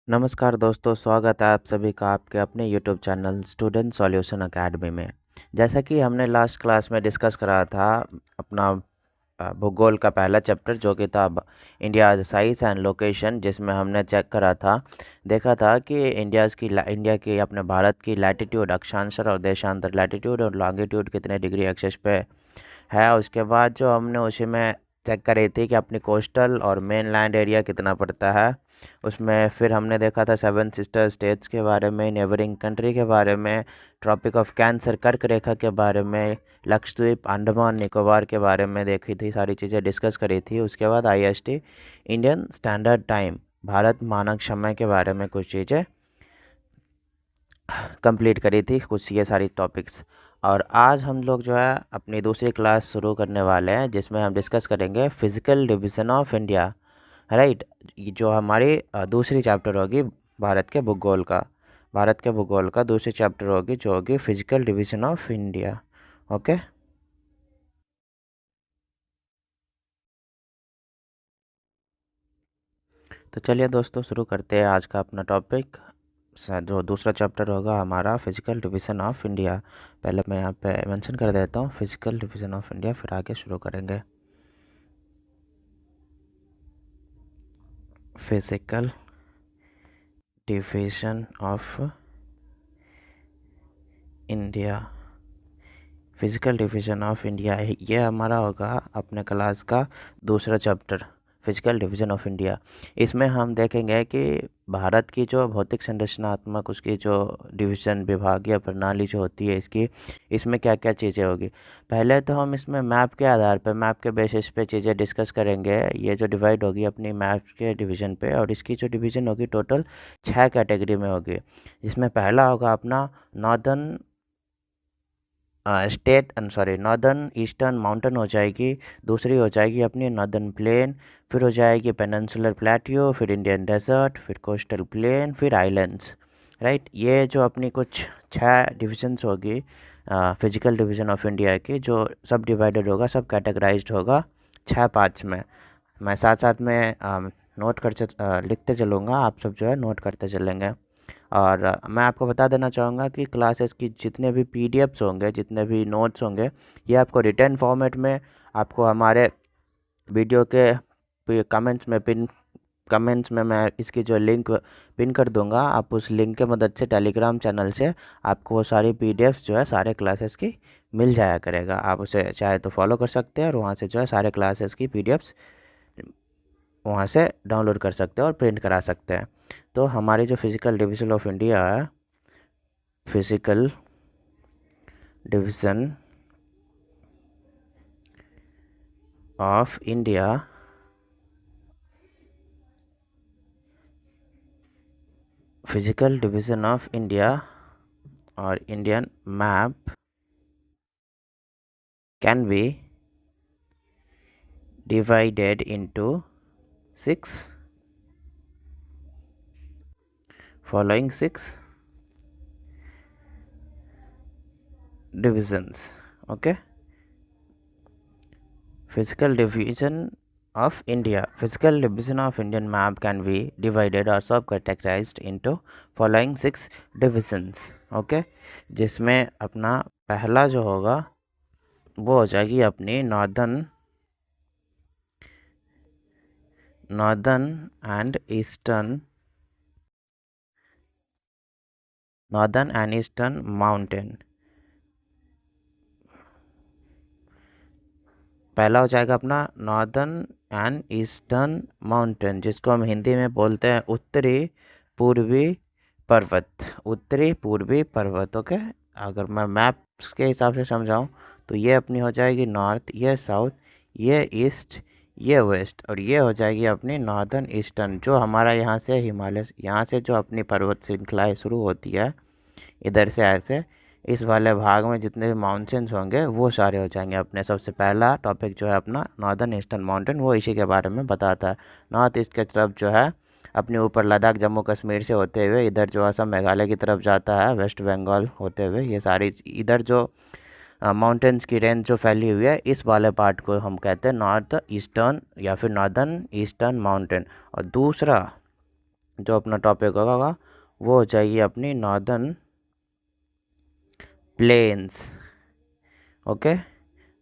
नमस्कार दोस्तों, स्वागत है आप सभी का आपके अपने YouTube channel student solution academy में। जैसा कि हमने लास्ट क्लास में डिस्कस करा था अपना भूगोल का पहला चैप्टर जो कि था इंडिया साइज एंड लोकेशन, जिसमें हमने चेक करा था, देखा था कि इंडिया की अपने भारत की लैटिट्यूड अक्षांश और देशांतर लैटिट्यूड और लॉन्गिट्यूड कितने डिग्री एक्सिस पे है। उसके बाद जो हमने उसी में चेक करी थी कि अपनी कोस्टल और मेन लैंड एरिया कितना पड़ता है। उसमें फिर हमने देखा था सेवन सिस्टर स्टेट्स के बारे में, नेबरिंग कंट्री के बारे में, ट्रॉपिक ऑफ कैंसर कर्क रेखा के बारे में, लक्षद्वीप अंडमान निकोबार के बारे में देखी थी, सारी चीज़ें डिस्कस करी थी। उसके बाद IST Indian standard time Bharat मानक समय के बारे में कुछ चीज़ें कंप्लीट करी थी, कुछ ये सारी टॉपिक्स। और आज हम लोग जो है अपनी दूसरी क्लास शुरू करने वाले हैं, जिसमें हम डिस्कस करेंगे physical division of India. Right, ये जो हमारी दूसरी चैप्टर होगी भारत के भूगोल का दूसरी चैप्टर होगी जो होगी physical division of India. Okay, तो चलिए दोस्तों शुरू करते हैं आज का अपना टॉपिक। जो दूसरा चैप्टर होगा हमारा फिजिकल डिवीज़न ऑफ इंडिया। पहले मैं यहाँ पे मेंशन कर देता हूँ फिजिकल डिवीज़न ऑफ इंडिया, फिर आगे शुरू करेंगे। Physical division of India, physical division of India, ये हमारा होगा अपने क्लास का दूसरा chapter, physical division of India. इसमें हम देखेंगे कि भारत की जो भौतिक संरचनात्मक उसकी जो डिवीज़न विभागीय प्रणाली जो होती है इसकी, इसमें क्या क्या चीज़ें होगी। पहले तो हम इसमें मैप के आधार पर, मैप के बेसिस पे चीज़ें डिस्कस करेंगे। ये जो डिवाइड होगी अपनी मैप के डिवीज़न पे, और इसकी जो डिवीज़न होगी टोटल 6 कैटेगरी में होगी। जिसमें पहला होगा अपना नॉर्दर्न नॉर्दर्न ईस्टर्न माउंटेन हो जाएगी। दूसरी हो जाएगी अपनी नॉर्दर्न प्लेन, फिर हो जाएगी पेनिनसुलर प्लेटियो, फिर इंडियन डेजर्ट, फिर कोस्टल प्लेन, फिर आइलैंड्स। राइट, ये जो अपनी कुछ 6 डिविजन्स होगी फिजिकल डिवीज़न ऑफ इंडिया की, जो सब डिवाइडेड होगा, सब कैटेगराइज्ड होगा 6 पार्ट्स में। मैं साथ साथ में लिखते चलूँगा, आप सब जो है नोट करते चलेंगे। और मैं आपको बता देना चाहूँगा कि क्लासेस की जितने भी पीडीएफ्स होंगे, जितने भी नोट्स होंगे, ये आपको रिटर्न फॉर्मेट में आपको हमारे वीडियो के कमेंट्स में मैं इसकी जो लिंक पिन कर दूंगा। आप उस लिंक के मदद से टेलीग्राम चैनल से आपको वो सारी पीडीएफ्स जो है सारे क्लासेस की मिल जाया करेगा। आप उसे चाहे तो फॉलो कर सकते हैं और वहाँ से जो है सारे क्लासेस की पीडीएफ्स वहाँ से डाउनलोड कर सकते हैं और प्रिंट करा सकते हैं। तो हमारी जो फिजिकल डिवीज़न ऑफ इंडिया है, physical division of India physical division of India और Indian map can be divided into 6 following 6 divisions. Okay, physical division of India, physical division of Indian map can be divided or sub-categorized into following 6 divisions. Okay, जिसमें अपना पहला जो होगा वो हो जाएगी अपनी नॉर्दर्न एंड ईस्टर्न माउंटेन। पहला हो जाएगा अपना नॉर्दर्न एंड ईस्टर्न माउंटेन, जिसको हम हिंदी में बोलते हैं उत्तरी पूर्वी पर्वत। ओके, अगर मैं मैप्स के हिसाब से समझाऊं तो ये अपनी हो जाएगी नॉर्थ, ये साउथ, ये ईस्ट, ये वेस्ट, और ये हो जाएगी अपनी नॉर्दर्न ईस्टर्न। जो हमारा यहाँ से हिमालय, यहाँ से जो अपनी पर्वत श्रृंखलाएँ शुरू होती है इधर से ऐसे, इस वाले भाग में जितने भी माउंटेन्स होंगे वो सारे हो जाएंगे अपने। सबसे पहला टॉपिक जो है अपना नॉर्दर्न ईस्टर्न माउंटेन, वो इसी के बारे में बताता है। नॉर्थ ईस्ट के तरफ जो है अपने ऊपर लद्दाख जम्मू कश्मीर से होते हुए इधर जो है मेघालय की तरफ जाता है, वेस्ट बंगाल होते हुए, ये सारी इधर जो माउंटेन्स की रेंज जो फैली हुई है, इस वाले पार्ट को हम कहते हैं नॉर्थ ईस्टर्न या फिर नॉर्दर्न ईस्टर्न माउंटेन। और दूसरा जो अपना टॉपिक होगा वो हो जाएगी अपनी northern plains. Okay,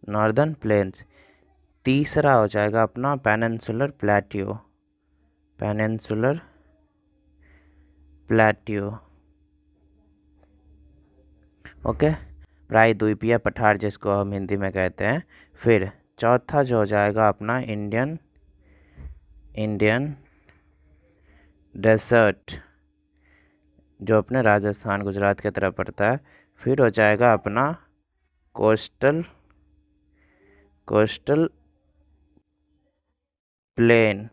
northern plains. तीसरा हो जाएगा अपना peninsular plateau, peninsular plateau. Okay, प्रायद्वीपीय पठार जिसको हम हिंदी में कहते हैं। फिर चौथा जो हो जाएगा अपना इंडियन डेजर्ट, जो अपने राजस्थान गुजरात की तरफ पड़ता है। फिर हो जाएगा अपना कोस्टल प्लेन,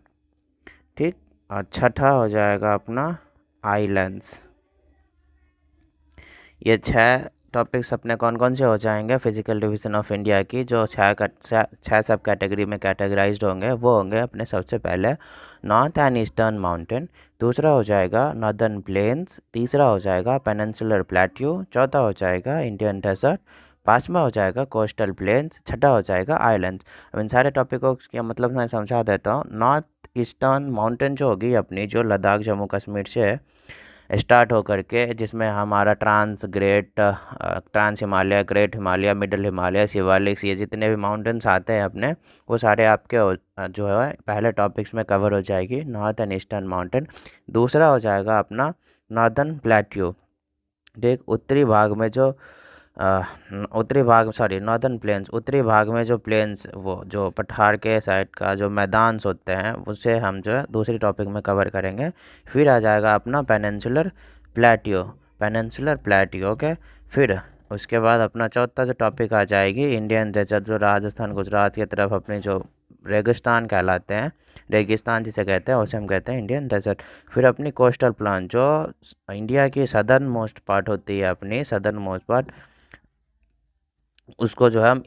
ठीक। और छठा हो जाएगा अपना आइलैंड्स। ये 6 टॉपिक्स अपने कौन कौन से हो जाएंगे फिजिकल डिवीजन ऑफ इंडिया की, जो 6 सब कैटेगरी में कैटेगराइज्ड होंगे। वो होंगे अपने सबसे पहले नॉर्थ एंड ईस्टर्न माउंटेन, दूसरा हो जाएगा नॉर्दर्न प्लेन्स, तीसरा हो जाएगा पेनिनसुलर प्लेट्यू, चौथा हो जाएगा इंडियन डेजर्ट, पाँचवा हो जाएगा कोस्टल प्लेन्स, छठा हो जाएगा आइलैंड्स। अब इन सारे टॉपिकों का मतलब मैं समझा देता हूँ। नॉर्थ ईस्टर्न माउंटेन जो होगी अपनी, जो लद्दाख जम्मू कश्मीर से स्टार्ट होकर के, जिसमें हमारा trans Himalaya, great Himalaya, middle Himalaya, Shivaliks, ये जितने भी माउंटेन्स आते हैं अपने, वो सारे आपके जो है पहले टॉपिक्स में कवर हो जाएगी नॉर्थ एंड ईस्टर्न माउंटेन। दूसरा हो जाएगा अपना नॉर्दर्न प्लेट्यू, ठीक। उत्तरी भाग में जो नॉर्दर्न प्लेन्स, उत्तरी भाग में जो प्लेन्स, वो जो पठार के साइड का जो मैदान होते हैं, उसे हम जो है दूसरी टॉपिक में कवर करेंगे। फिर आ जाएगा अपना पेनिनसुलर प्लेट्यू, ओके। फिर उसके बाद अपना चौथा जो टॉपिक आ जाएगी इंडियन डेजर्ट, जो राजस्थान गुजरात की तरफ अपने जो रेगिस्तान कहलाते हैं, रेगिस्तान जिसे कहते हैं, उसे हम कहते हैं इंडियन डेजर्ट। फिर अपनी कोस्टल प्लान, जो इंडिया की सदर्न मोस्ट पार्ट होती है, अपनी सदर्न मोस्ट पार्ट, उसको जो है हम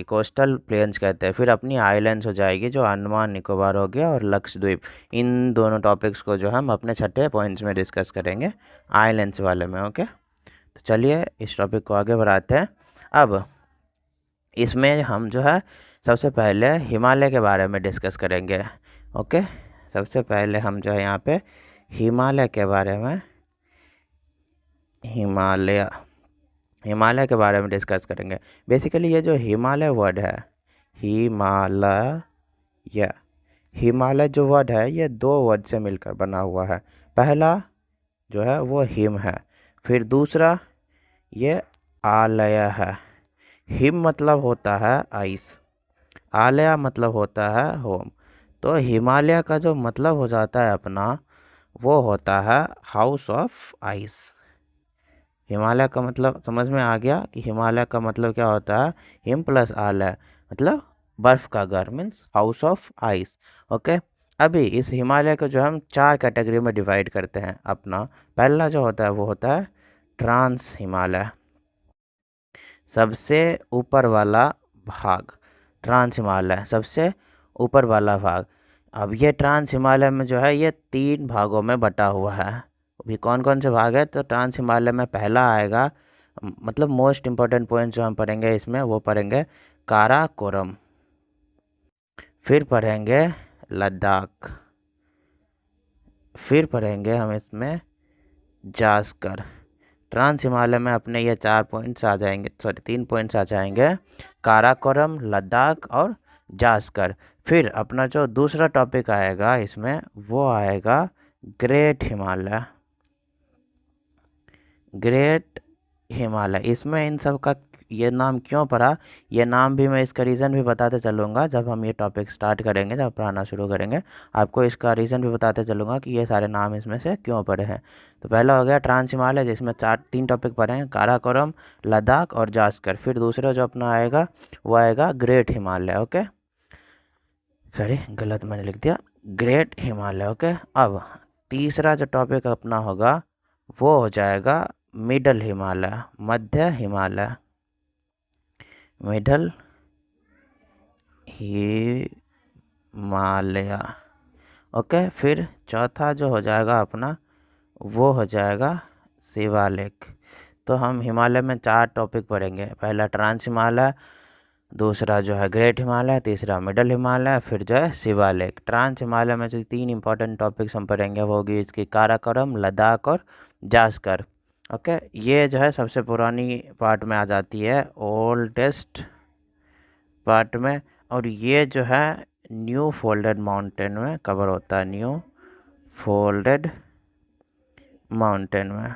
कोस्टल प्लेन्स कहते हैं। फिर अपनी आइलैंड्स हो जाएगी, जो अंडमान निकोबार हो गया और लक्षद्वीप। इन दोनों टॉपिक्स को जो हम अपने छठे पॉइंट्स में डिस्कस करेंगे आइलैंड्स वाले में, ओके। तो चलिए इस टॉपिक को आगे बढ़ाते हैं। अब इसमें हम जो है सबसे पहले हिमालय के बारे में डिस्कस करेंगे, ओके। सबसे पहले हम जो है यहाँ पे हिमालय के बारे में हिमालय के बारे में डिस्कस करेंगे। बेसिकली ये जो हिमालय वर्ड है, हिमालय जो वर्ड है, ये 2 वर्ड से मिलकर बना हुआ है। पहला जो है वो हिम है, फिर दूसरा ये आलय है। हिम मतलब होता है आइस, आलय मतलब होता है होम। तो हिमालय का जो मतलब हो जाता है अपना, वो होता है हाउस ऑफ आइस। हिमालय का मतलब समझ में आ गया कि हिमालय का मतलब क्या होता है, हिम प्लस आलय मतलब बर्फ़ का घर, means house of ice, okay. अभी इस हिमालय को जो हम 4 कैटेगरी में डिवाइड करते हैं अपना। पहला जो होता है वो होता है ट्रांस हिमालय, सबसे ऊपर वाला भाग, ट्रांस हिमालय सबसे ऊपर वाला भाग। अब ये ट्रांस हिमालय में जो है ये 3 भागों में बटा हुआ है। अभी कौन कौन से भाग है, तो ट्रांस हिमालय में पहला आएगा, मतलब मोस्ट इम्पोर्टेंट पॉइंट जो हम पढ़ेंगे इसमें, वो पढ़ेंगे काराकोरम, फिर पढ़ेंगे लद्दाख, फिर पढ़ेंगे हम इसमें जास्कर। ट्रांस हिमालय में अपने ये 4 पॉइंट्स आ जाएंगे, 3 पॉइंट्स आ जाएंगे, काराकोरम, लद्दाख और जास्कर। फिर अपना जो दूसरा टॉपिक आएगा इसमें, वो आएगा ग्रेट हिमालय। इसमें इन सब का ये नाम क्यों पड़ा, ये नाम भी मैं इसका रीज़न भी बताते चलूँगा जब हम ये टॉपिक स्टार्ट करेंगे, जब पढ़ाना शुरू करेंगे, आपको इसका रीज़न भी बताते चलूँगा कि ये सारे नाम इसमें से क्यों पड़े हैं। तो पहला हो गया ट्रांस हिमालय, जिसमें 3 टॉपिक पढ़े हैं, काराकोरम, लद्दाख और जास्कर। फिर दूसरा जो अपना आएगा वो आएगा ग्रेट हिमालय, ओके। सॉरी गलत मैंने लिख दिया, ग्रेट हिमालय, ओके। अब तीसरा जो टॉपिक अपना होगा वो हो जाएगा मिडल हिमालय, मध्य हिमालय, मिडल हिमालय, ओके। फिर चौथा जो हो जाएगा अपना, वो हो जाएगा शिवालिक। तो हम हिमालय में 4 टॉपिक पढ़ेंगे। पहला ट्रांस हिमालय, दूसरा जो है ग्रेट हिमालय, तीसरा मिडल हिमालय, फिर जो है शिवालिक। ट्रांस हिमालय में जो 3 इंपॉर्टेंट टॉपिक्स हम पढ़ेंगे वो होगी इसकी काराकोरम, लद्दाख और जास्कर। ओके, ये जो है सबसे पुरानी पार्ट में आ जाती है, ओल्डेस्ट पार्ट में, और ये जो है न्यू फोल्डेड माउंटेन में कवर होता है, न्यू फोल्डेड माउंटेन में।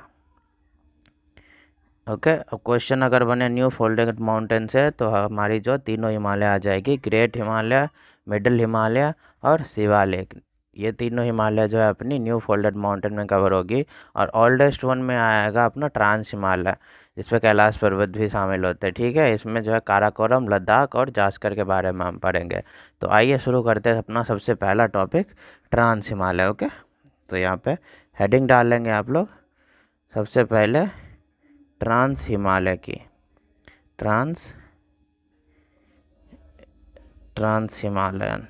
ओके, अब क्वेश्चन अगर बने न्यू फोल्डेड माउंटेन से तो हमारी जो तीनों हिमालय आ जाएगी, ग्रेट हिमालय, मिडल हिमालय और शिवालिक। ये तीनों हिमालय जो है अपनी न्यू फोल्डेड माउंटेन में कवर होगी। और ओल्डेस्ट वन में आएगा अपना ट्रांस हिमालय, जिसमें कैलाश पर्वत भी शामिल होते हैं। ठीक है, इसमें जो है काराकोरम, लद्दाख और जास्कर के बारे में हम पढ़ेंगे। तो आइए शुरू करते हैं अपना सबसे पहला टॉपिक, ट्रांस हिमालय। ओके, तो यहाँ पे हेडिंग डाल लेंगे आप लोग। सबसे पहले ट्रांस हिमालय की, ट्रांस हिमालयन,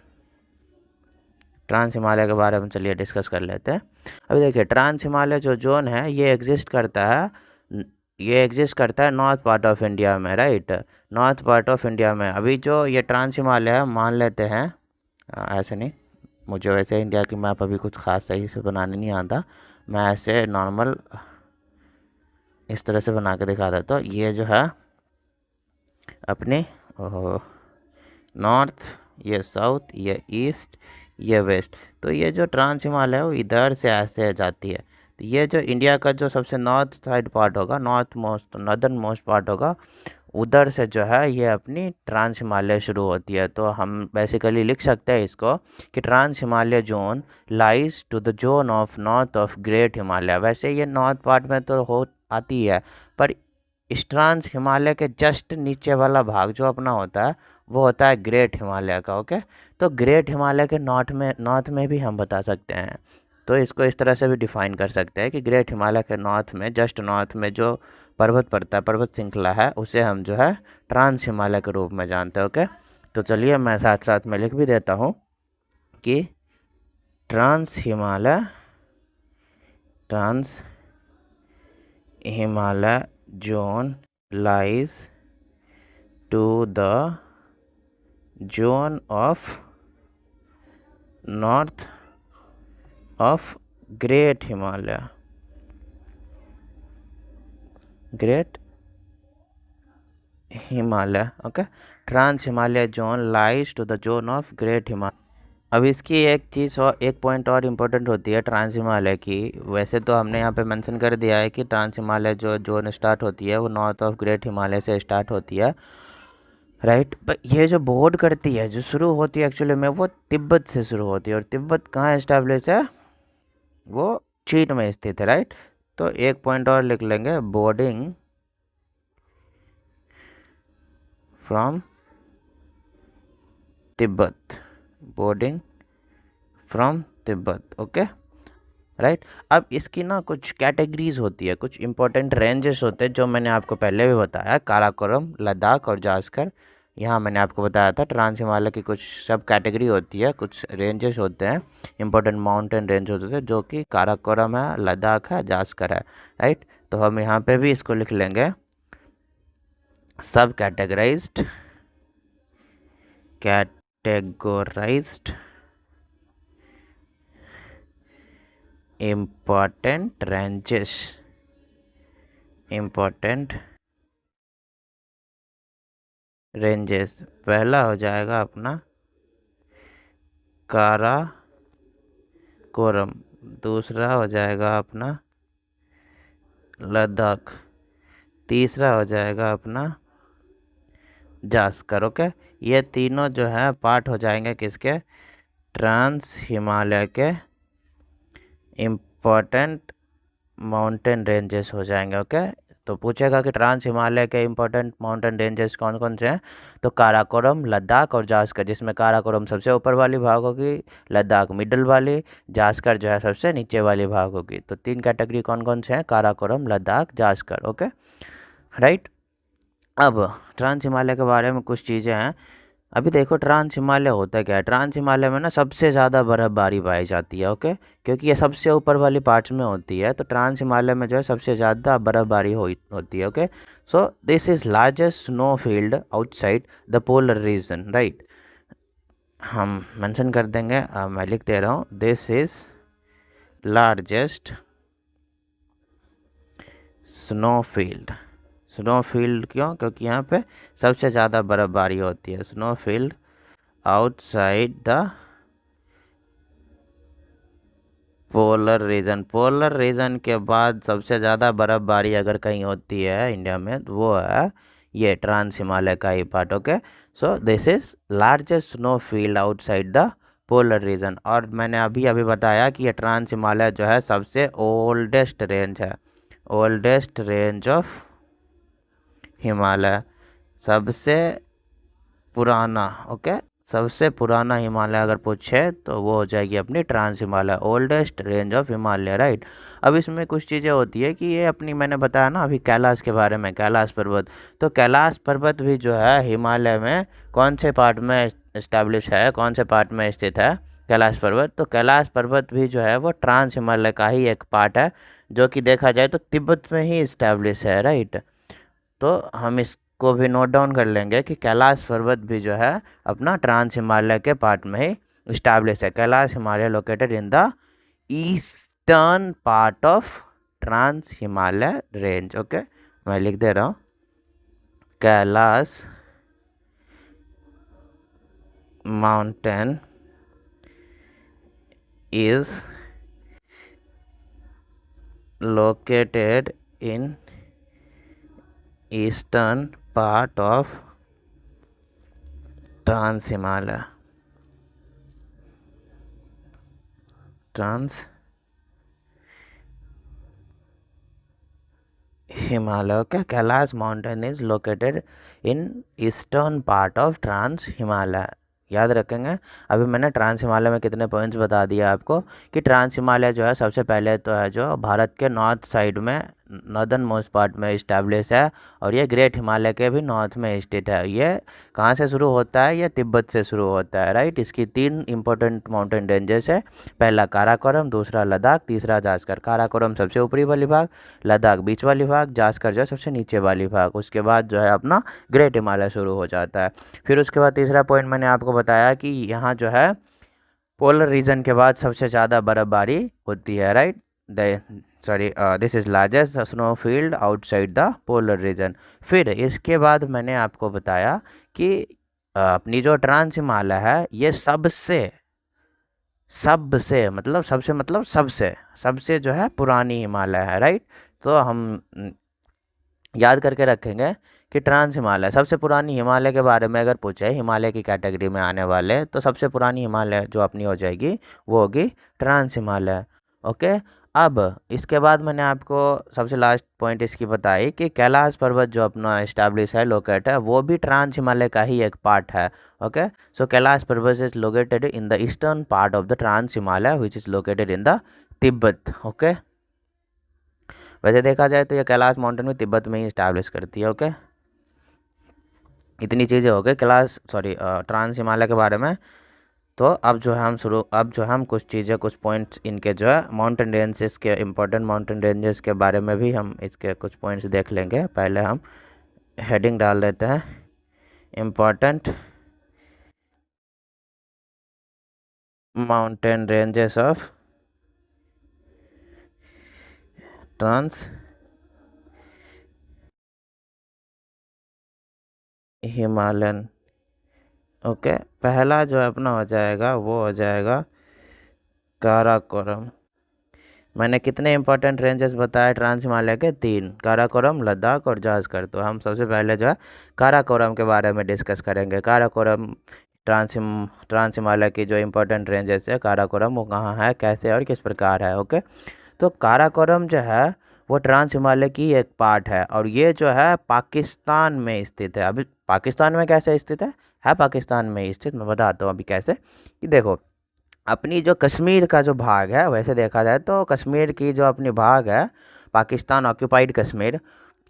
ट्रांस हिमालय के बारे में चलिए डिस्कस कर लेते हैं। अभी देखिए, ट्रांस हिमालय जो जोन है ये एग्जिस्ट करता है नॉर्थ पार्ट ऑफ इंडिया में, right, north part of India में। अभी जो ये ट्रांस हिमालय है, मान लेते हैं, ऐसे नहीं, मुझे वैसे इंडिया की मैप अभी कुछ खास सही से बनाने नहीं आता, मैं ऐसे नॉर्मल इस तरह से बना के दिखा देता हूँ। ये जो है अपने नॉर्थ, ये साउथ, ये ईस्ट, ये वेस्ट। तो ये जो ट्रांस हिमालय है वो इधर से ऐसे जाती है। तो ये जो इंडिया का जो सबसे नॉर्थ साइड पार्ट होगा, north most, northern most part होगा, उधर से जो है ये अपनी ट्रांस हिमालय शुरू होती है। तो हम बेसिकली लिख सकते हैं इसको कि trans Himalaya zone lies to the zone of north of great Himalaya. वैसे ये नॉर्थ पार्ट में तो हो आती है, पर इस ट्रांस हिमालय के जस्ट नीचे वाला भाग जो अपना होता है वो होता है ग्रेट हिमालय का। ओके, तो ग्रेट हिमालय के नॉर्थ में भी हम बता सकते हैं। तो इसको इस तरह से भी डिफाइन कर सकते हैं कि ग्रेट हिमालय के नॉर्थ में, जस्ट नॉर्थ में जो पर्वत पड़ता है, पर्वत श्रृंखला है, उसे हम जो है ट्रांस हिमालय के रूप में जानते हैं। ओके, तो चलिए मैं साथ साथ में लिख भी देता हूँ कि trans Himalaya zone lies to the zone of north of great Himalaya, okay, trans Himalaya zone lies to the zone of great Himalaya. अब इसकी एक चीज़ और एक पॉइंट और इम्पोर्टेंट होती है ट्रांस हिमालय की। वैसे तो हमने यहाँ पे मेंशन कर दिया है कि ट्रांस हिमालय जो जोन स्टार्ट होती है वो नॉर्थ ऑफ ग्रेट हिमालय से स्टार्ट होती है, राइट। पर ये जो बॉर्डर करती है, जो शुरू होती है एक्चुअली में, वो तिब्बत से शुरू होती है। और तिब्बत कहाँ एस्टेब्लिश है? वो चीन में स्थित है, राइट। तो एक पॉइंट और लिख लेंगे, boarding from Tibet, boarding from Tibet. Okay, right. अब इसकी ना कुछ कैटेगरीज होती है, कुछ इंपॉर्टेंट रेंजेस होते हैं जो मैंने आपको पहले भी बताया, काराकोरम, लद्दाख और जास्कर। यहाँ मैंने आपको बताया था ट्रांस हिमालय की कुछ सब कैटेगरी होती है, कुछ रेंजेस होते हैं, इंपॉर्टेंट माउंटेन रेंज होते हैं, जो कि काराकोरम है, लद्दाख है, जास्कर है, राइट। तो हम यहाँ पे भी इसको लिख लेंगे, सब कैटेगराइज्ड important रेंजेस। पहला हो जाएगा अपना काराकोरम, दूसरा हो जाएगा अपना लद्दाख, तीसरा हो जाएगा अपना जास्कर। ओके, ये तीनों जो है पार्ट हो जाएंगे किसके? ट्रांस हिमालय के इम्पोर्टेंट माउंटेन रेंजेस हो जाएंगे। ओके, तो पूछेगा कि ट्रांस हिमालय के इम्पोर्टेंट माउंटेन रेंजेस कौन कौन से हैं, तो काराकोरम, लद्दाख और जास्कर, जिसमें काराकोरम सबसे ऊपर वाली भाग होगी, लद्दाख मिडल वाली, जास्कर जो है सबसे नीचे वाली भाग होगी। तो 3 कैटेगरी कौन कौन से हैं? काराकोरम, लद्दाख, जास्कर। Okay, right. अब ट्रांस हिमालय के बारे में कुछ चीज़ें हैं। अभी देखो ट्रांस हिमालय होता क्या है, ट्रांस हिमालय में ना सबसे ज़्यादा बर्फ़बारी पाई जाती है, ओके, क्योंकि ये सबसे ऊपर वाली पार्ट्स में होती है, तो ट्रांस हिमालय में जो है सबसे ज़्यादा बर्फ़बारी होती है, okay. So this is largest snow field outside the polar reason, right. हम मेंशन कर देंगे, मैं लिख दे रहा हूँ, this is largest snow field. Snow field क्यों? क्योंकि यहाँ पे सबसे ज़्यादा बर्फ़बारी होती है। Snow field outside the polar reason. Polar region के बाद सबसे ज़्यादा बर्फ़बारी अगर कहीं होती है इंडिया में तो वो है ये ट्रांस हिमालय का ही part, okay. So this is largest snow field outside the polar region. और मैंने अभी अभी बताया कि ये ट्रांस हिमालय जो है सबसे ओल्डेस्ट रेंज है, ओल्डेस्ट रेंज ऑफ हिमालय, सबसे पुराना, ओके। सबसे पुराना हिमालय अगर पूछे तो वो हो जाएगी अपनी trans Himalaya, oldest range of Himalaya, right. अब इसमें कुछ चीज़ें होती है कि ये अपनी, मैंने बताया ना अभी कैलाश के बारे में, कैलाश पर्वत, तो कैलाश पर्वत भी जो है हिमालय में कौन से पार्ट में इस्टेब्लिश है, कौन से पार्ट में स्थित है कैलाश पर्वत? तो कैलाश पर्वत भी जो है वो ट्रांस हिमालय का ही एक पार्ट है, जो कि देखा जाए तो तिब्बत में ही इस्टेब्लिश है, राइट। तो हम इसको भी नोट डाउन कर लेंगे कि कैलाश पर्वत भी जो है अपना ट्रांस हिमालय के पार्ट में ही इस्टेब्लिश है। Kailash Himalaya located in the eastern part of trans Himalaya range, okay. मैं लिख दे रहा हूँ, Kailash mountain is located in eastern part of trans Himalaya, trans Himalaya, okay. Kailash mountain is located in eastern part of trans Himalaya, याद रखेंगे। अभी मैंने trans Himalaya में कितने पॉइंट्स बता दिए आपको कि ट्रांस हिमालय जो है सबसे पहले तो है जो भारत के नॉर्थ साइड में, नॉर्दर्न मोस्ट पार्ट में इस्टेब्लिश है, और ये ग्रेट हिमालय के भी नॉर्थ में स्थित है। ये कहाँ से शुरू होता है? ये तिब्बत से शुरू होता है, राइट। इसकी 3 इंपॉर्टेंट माउंटेन रेंजेस है, पहला काराकोरम, दूसरा लद्दाख, तीसरा जास्कर। काराकोरम सबसे ऊपरी वाली भाग, लद्दाख बीच वाली भाग, जास्कर जो है सबसे नीचे वाली भाग। उसके बाद जो है अपना ग्रेट हिमालय शुरू हो जाता है। फिर उसके बाद तीसरा पॉइंट मैंने आपको बताया कि यहाँ जो है पोलर रीजन के बाद सबसे ज़्यादा बर्फबारी होती है, right. This is largest snow field outside the polar reason. फिर इसके बाद मैंने आपको बताया कि अपनी जो ट्रांस हिमालय है ये सबसे सबसे मतलब सबसे मतलब सबसे सबसे जो है पुरानी हिमालय है, राइट। तो हम याद करके रखेंगे कि ट्रांस हिमालय सबसे पुरानी हिमालय के बारे में अगर पूछे, हिमालय की कैटेगरी में आने वाले, तो सबसे पुरानी हिमालय जो अपनी हो जाएगी वो होगी ट्रांस हिमालय, ओके। अब इसके बाद मैंने आपको सबसे लास्ट पॉइंट इसकी बताई कि कैलाश पर्वत जो अपना इस्टेब्लिश है, लोकेट है, वो भी ट्रांस हिमालय का ही एक पार्ट है, okay. So Kailash Parvat is located in the eastern part of the trans Himalaya which is located in the Tibet, okay. वैसे देखा जाए तो ये कैलाश माउंटेन में तिब्बत में ही इस्टेब्लिश करती है, ओके। इतनी चीज़ें हो गई ट्रांस हिमालय के बारे में। तो अब जो है हम कुछ चीज़ें, कुछ पॉइंट्स इनके जो है माउंटेन रेंजेस के, इम्पोर्टेंट माउंटेन रेंजेस के बारे में भी हम इसके कुछ पॉइंट्स देख लेंगे। पहले हम हेडिंग डाल देते हैं, important mountain ranges of trans Himalayan, okay. पहला जो अपना हो जाएगा वो हो जाएगा काराकोरम। मैंने कितने इंपॉर्टेंट रेंजेस बताए ट्रांस हिमालय के? 3, काराकोरम, लद्दाख और जास्कर। तो हम सबसे पहले जो है काराकोरम के बारे में डिस्कस करेंगे। काराकोरम ट्रांस हिमालय की जो इम्पोर्टेंट रेंजेस है काराकोरम, वो कहाँ है, कैसे और किस प्रकार है, ओके। तो काराकोरम जो है वो ट्रांस हिमालय की एक पार्ट है, और ये जो है पाकिस्तान में स्थित है। अभी पाकिस्तान में कैसे स्थित है पाकिस्तान में स्थित, मैं बताता हूँ अभी कैसे। कि देखो, अपनी जो कश्मीर का जो भाग है, वैसे देखा जाए तो कश्मीर की जो अपनी भाग है, पाकिस्तान ऑक्यूपाइड कश्मीर,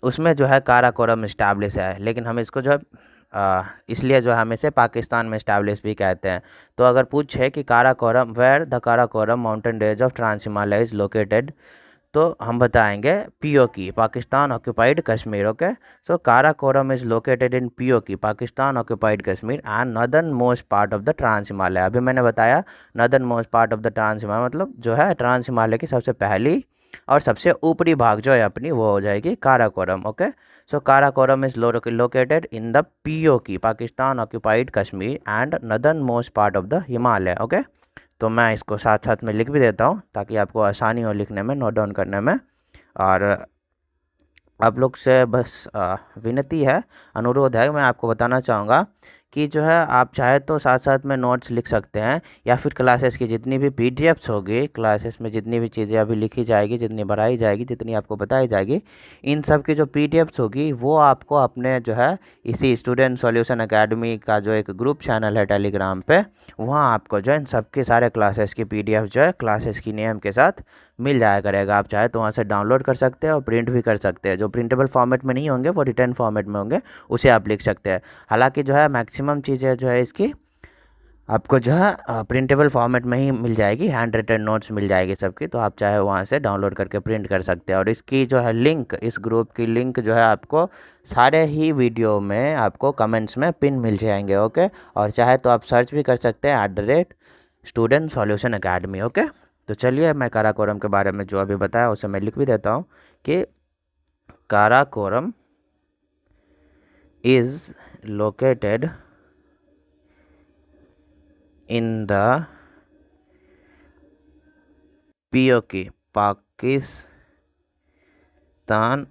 उसमें जो है काराकोरम इस्टेब्लिश है। लेकिन हम इसको जो है इसलिए जो हम इसे पाकिस्तान में इस्टेब्लिश भी कहते हैं। तो अगर पूछे कि Karakoram where the Karakoram mountain range of trans Himalaya is located, तो हम बताएंगे POK, Pakistan occupied Kashmir. Okay, so Karakoram is located in POK, Pakistan occupied Kashmir and northern most part of the trans Himalaya. अभी मैंने बताया northern most part of the trans Himalaya मतलब जो है ट्रांस हिमालय की सबसे पहली और सबसे ऊपरी भाग जो है अपनी वो हो जाएगी Karakoram. Okay, so Karakoram is located in the POK, Pakistan occupied Kashmir and northern most part of the Himalaya. Okay, तो मैं इसको साथ साथ में लिख भी देता हूँ ताकि आपको आसानी हो लिखने में, नोट डाउन करने में। और आप लोग से बस विनती है, अनुरोध है, मैं आपको बताना चाहूँगा कि जो है आप चाहे तो साथ साथ में नोट्स लिख सकते हैं, या फिर क्लासेस की जितनी भी पीडीएफ्स होगी, क्लासेस में जितनी भी चीज़ें अभी लिखी जाएगी, जितनी बढ़ाई जाएगी, जितनी आपको बताई जाएगी, इन सब की जो पीडीएफ्स होगी वो आपको अपने जो है इसी स्टूडेंट सॉल्यूशन एकेडमी का जो एक ग्रुप चैनल है टेलीग्राम पे, वहाँ आपको जो इन सब के सारे क्लासेस की पीडीएफ जो है क्लासेस की नेम के साथ मिल जाया करेगा। आप चाहे तो वहाँ से डाउनलोड कर सकते हैं और प्रिंट भी कर सकते हैं। जो प्रिंटेबल फॉर्मेट में नहीं होंगे वो रिटर्न फॉर्मेट में होंगे, उसे आप लिख सकते हैं। हालांकि जो है मैक्सिमम चीज़ें जो है इसकी आपको जो है प्रिंटेबल फॉर्मेट में ही मिल जाएगी, हैंड रिटन नोट्स मिल जाएगी सबकी, तो आप चाहे वहाँ से डाउनलोड करके प्रिंट कर सकते हैं। और इसकी जो है लिंक, इस ग्रुप की लिंक जो है आपको सारे ही वीडियो में आपको कमेंट्स में पिन मिल जाएंगे। ओके, और चाहे तो आप सर्च भी कर सकते हैं @स्टूडेंट सॉल्यूशन एकेडमी। ओके, तो चलिए मैं काराकोरम के बारे में जो अभी बताया उसे मैं लिख भी देता हूँ कि Karakoram is located in the PoK, Pakistan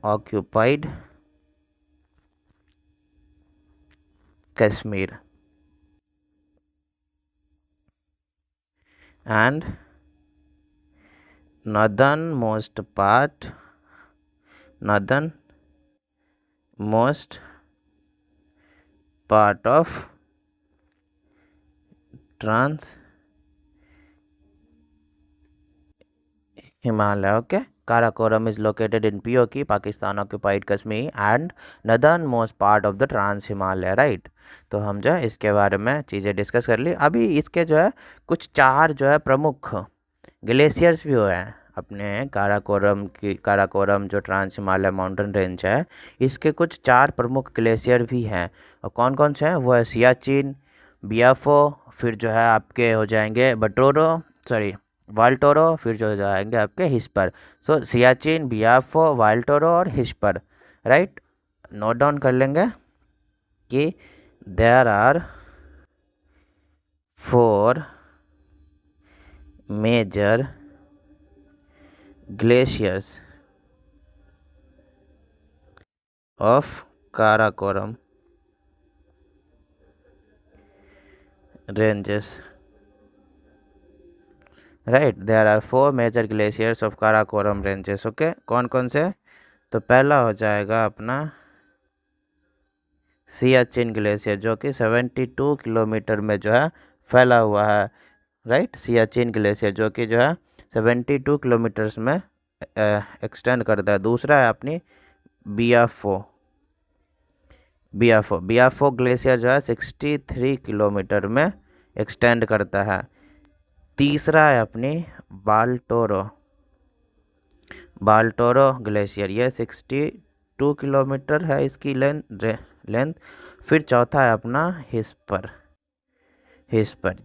occupied Kashmir and northernmost part of trans Himalaya. Okay, Karakoram is located in POK, Pakistan occupied Kashmir and northernmost part of the trans Himalaya, right? तो हम जो है इसके बारे में चीज़ें डिस्कस कर ली। अभी इसके जो है कुछ 4 जो है प्रमुख ग्लेशियर्स भी हुए हैं अपने काराकोरम जो ट्रांस हिमालय माउंटेन रेंज है, इसके कुछ 4 प्रमुख ग्लेशियर भी हैं। और कौन कौन से हैं वो है सियाचिन, बियाफो, फिर जो है आपके हो जाएंगे वाल्टोरो, फिर जो हो जाएंगे आपके हिस्पर। सो सियाचिन, बियाफो, वाल्टोरो और हिस्पर, राइट। नोट डाउन कर लेंगे कि there are 4 major glaciers of Karakoram ranges, right? There are 4 major glaciers of Karakoram ranges. Okay, कौन कौन से? तो पहला हो जाएगा अपना सियाचिन ग्लेशियर जो कि 72 किलोमीटर में जो है फैला हुआ है, राइट। सियाचिन ग्लेशियर जो कि जो है 72 किलोमीटर्स में एक्सटेंड करता है। दूसरा है अपनी बियाफो ग्लेशियर जो है 63 किलोमीटर में एक्सटेंड करता है। तीसरा है अपनी बाल्टोरो ग्लेशियर, ये 62 किलोमीटर है इसकी लेंथ। फिर चौथा है अपना हिस्पर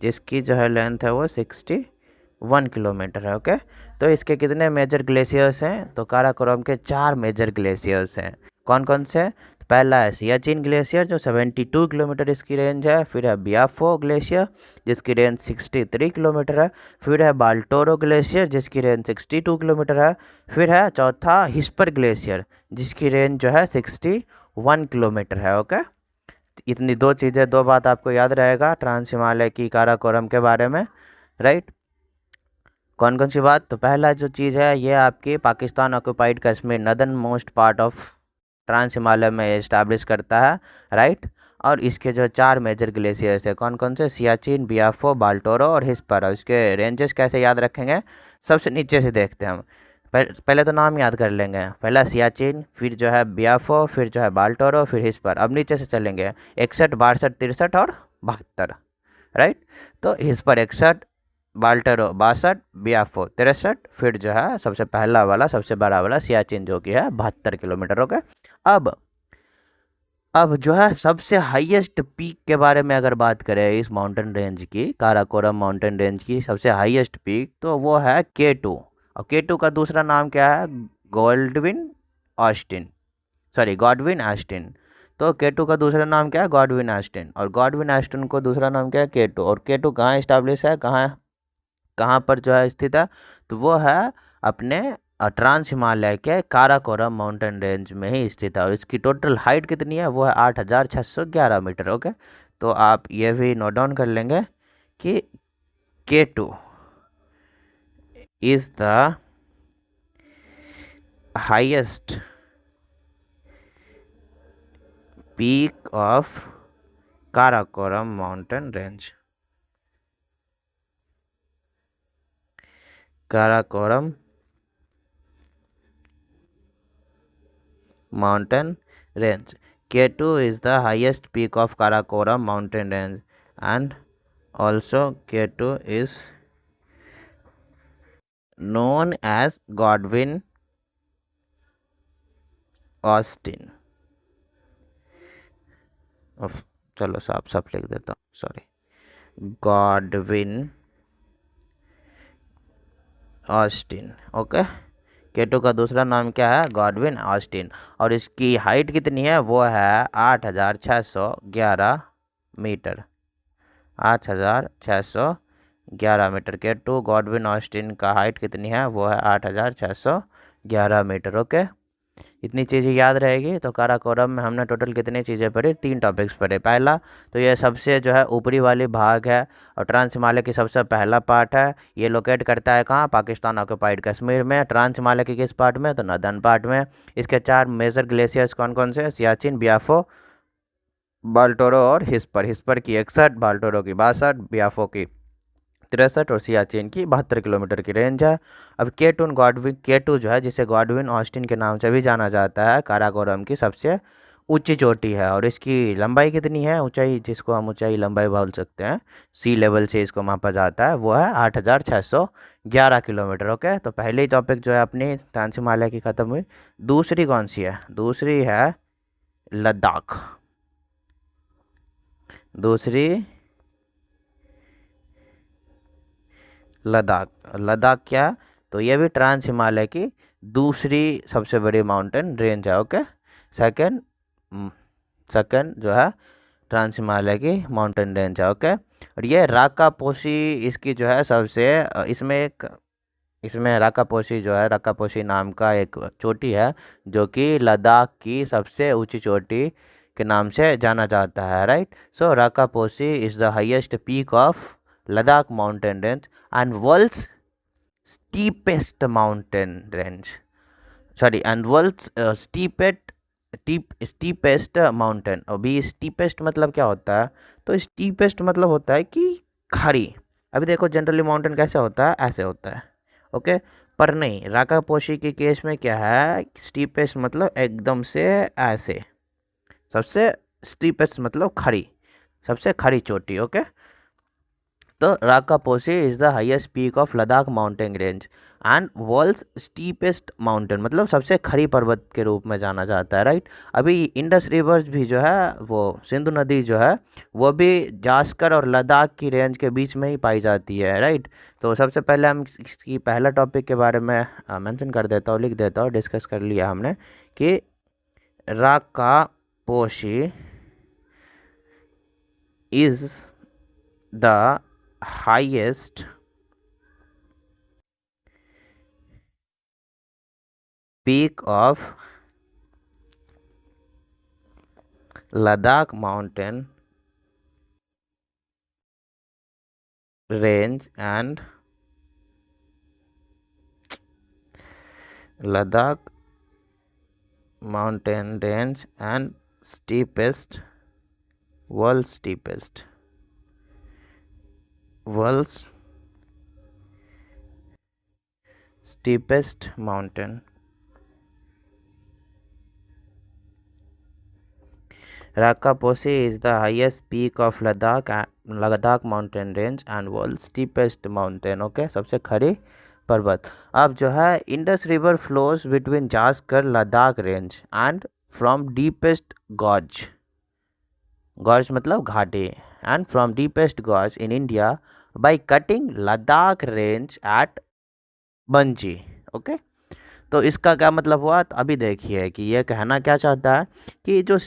जिसकी जो है लेंथ है वो 61 किलोमीटर है। ओके, तो इसके कितने मेजर ग्लेशियर्स हैं? तो काराकोरम के 4 मेजर ग्लेशियर्स हैं। कौन कौन से? पहला है सियाचिन ग्लेशियर जो 72 किलोमीटर इसकी रेंज है। फिर है बियाफो ग्लेशियर जिसकी रेंज 63 किलोमीटर है। फिर है बाल्टोरो ग्लेशियर जिसकी रेंज 62 किलोमीटर है। फिर है चौथा हिस्पर ग्लेशियर जिसकी रेंज जो है 61 किलोमीटर है। ओके, इतनी 2 चीज़ें, 2 बात आपको याद रहेगा ट्रांस हिमालय की काराकोरम के बारे में, राइट। कौन कौन सी बात? तो पहला जो चीज़ है ये आपकी Pakistan occupied Kashmir northern most part of trans Himalaya में इस्टेब्लिश करता है, राइट। और इसके जो 4 मेजर ग्लेशियर्स है, कौन कौन से? सियाचिन, बियाफो, बाल्टोरो और हिस्पर। और इसके रेंजेस कैसे याद रखेंगे? सबसे नीचे से देखते हैं हम। पहले तो नाम याद कर लेंगे। पहला सियाचिन, फिर जो है बियाफो, फिर जो है बाल्टोरो, फिर हिस्पर। अब नीचे से चलेंगे, 61, 62, 63 और 72, राइट। तो हिस्पर 61, बाल्टरो 62, बियाफो 63, फिर जो है सबसे पहला वाला सबसे बड़ा वाला सियाचिन जो कि है 72 किलोमीटर। ओके। अब अब जो है सबसे हाईएस्ट पीक के बारे में अगर बात करें इस माउंटेन रेंज की, काराकोरम माउंटेन रेंज की सबसे हाईएस्ट पीक, तो वो है K2। और K2 का दूसरा नाम क्या है? Gold Wing Austin, sorry Godwin Austen. तो K2 का दूसरा नाम क्या है? Godwin Austen. और गॉडविन ऑस्टिन को दूसरा नाम क्या है? K2। और K2 कहाँ इस्टेब्लिश है, कहाँ कहाँ पर जो है स्थित है? तो वो है अपने ट्रांस हिमालय के काराकोरम माउंटेन रेंज में ही स्थित है। और इसकी टोटल हाइट कितनी है? वो है 8611 मीटर। ओके। तो आप ये भी नोट डाउन कर लेंगे कि K2 is the highest peak of Karakoram mountain range. Karakoram mountain range. K2 is the highest peak of Karakoram mountain range, and also K2 is known as Godwin Austen. उफ, चलो साफ साफ लिख देता हूँ, sorry, Godwin Austen. Okay. K2 का दूसरा नाम क्या है? Godwin Austen. और इसकी हाइट कितनी है? वो है 8611 metre. 8611 metre. K2 Godwin Austen का हाइट कितनी है? वो है 8611 मीटर। ओके। इतनी चीज़ें याद रहेगी। तो काराकोरम में हमने टोटल कितनी चीज़ें पढ़ी? 3 टॉपिक्स पढ़े। पहला तो ये सबसे जो है ऊपरी वाली भाग है और ट्रांस हिमालय की सबसे पहला पार्ट है। ये लोकेट करता है कहाँ? पाकिस्तान ऑक्यूपाइड कश्मीर में। ट्रांस हिमालय के किस पार्ट में? तो नदन पार्ट में। इसके 4 मेजर ग्लेशियर्स कौन कौन से? सियाचिन, बियाफो, बाल्टोरो और हिस्पर। हिस्पर की 61, बाल्टोरो की 62, बियाफो की 63 और सियाचिन की 72 किलोमीटर की रेंज है। अब K2 जो है, जिसे गॉडविन ऑस्टिन के नाम से भी जाना जाता है, काराकोरम की सबसे ऊंची चोटी है। और इसकी लंबाई कितनी है? ऊंचाई, जिसको हम ऊंचाई लंबाई बोल सकते हैं, सी लेवल से इसको मापा जाता है, वो है 8611 किलोमीटर। ओके। तो पहली टॉपिक जो है अपनी ट्रांस हिमालय की खत्म हुई। दूसरी कौन सी है? दूसरी है लद्दाख। दूसरी लद्दाख। लद्दाख क्या? तो ये भी ट्रांस हिमालय की दूसरी सबसे बड़ी माउंटेन रेंज है। ओके। सेकंड सेकंड जो है ट्रांस हिमालय की माउंटेन रेंज है। ओके। और ये राकापोशी इसकी जो है सबसे इसमें राकापोशी जो है, राकापोशी नाम का एक चोटी है जो कि लद्दाख की सबसे ऊंची चोटी के नाम से जाना जाता है, right. So Rakaposhi is the highest peak of Ladakh mountain range and world's steepest mountain range. Sorry, and world's steepest mountain। अभी steepest मतलब क्या होता है? तो steepest मतलब होता है कि खारी। अभी देखो जनरली माउंटेन कैसे होता है? ऐसे होता है। ओके। पर नहीं, राकापोशी के केस में क्या है? स्टीपेस्ट मतलब एकदम से ऐसे, सबसे स्टीपेस्ट मतलब खड़ी, सबसे खड़ी चोटी। ओके। तो Rakaposhi is the highest peak of Ladakh mountain range and world's steepest mountain, मतलब सबसे खड़ी पर्वत के रूप में जाना जाता है, राइट। अभी इंडस रिवर भी जो है, वो सिंधु नदी जो है, वो भी जास्कर और लद्दाख की रेंज के बीच में ही पाई जाती है, राइट। तो सबसे पहले हम इसकी पहला टॉपिक के बारे में मेंशन कर देता हूँ, लिख देता हूँ, डिस्कस कर लिया हमने कि Rakaposhi is the highest peak of Ladakh mountain range and Ladakh mountain range and steepest, world's steepest, world's steepest mountain. Rakaposhi is the highest peak of Ladakh mountain range and world's steepest mountain. Okay सबसे खड़ी पर्वत. अब जो है Indus river flows between Zanskar Ladakh range and from deepest gorge. Gorge मतलब घाटी. And from deepest gorge in India by cutting Ladakh range at Bunji. Okay तो इसका क्या मतलब हुआ. तो अभी देखिए कि ये कहना क्या चाहता है कि जो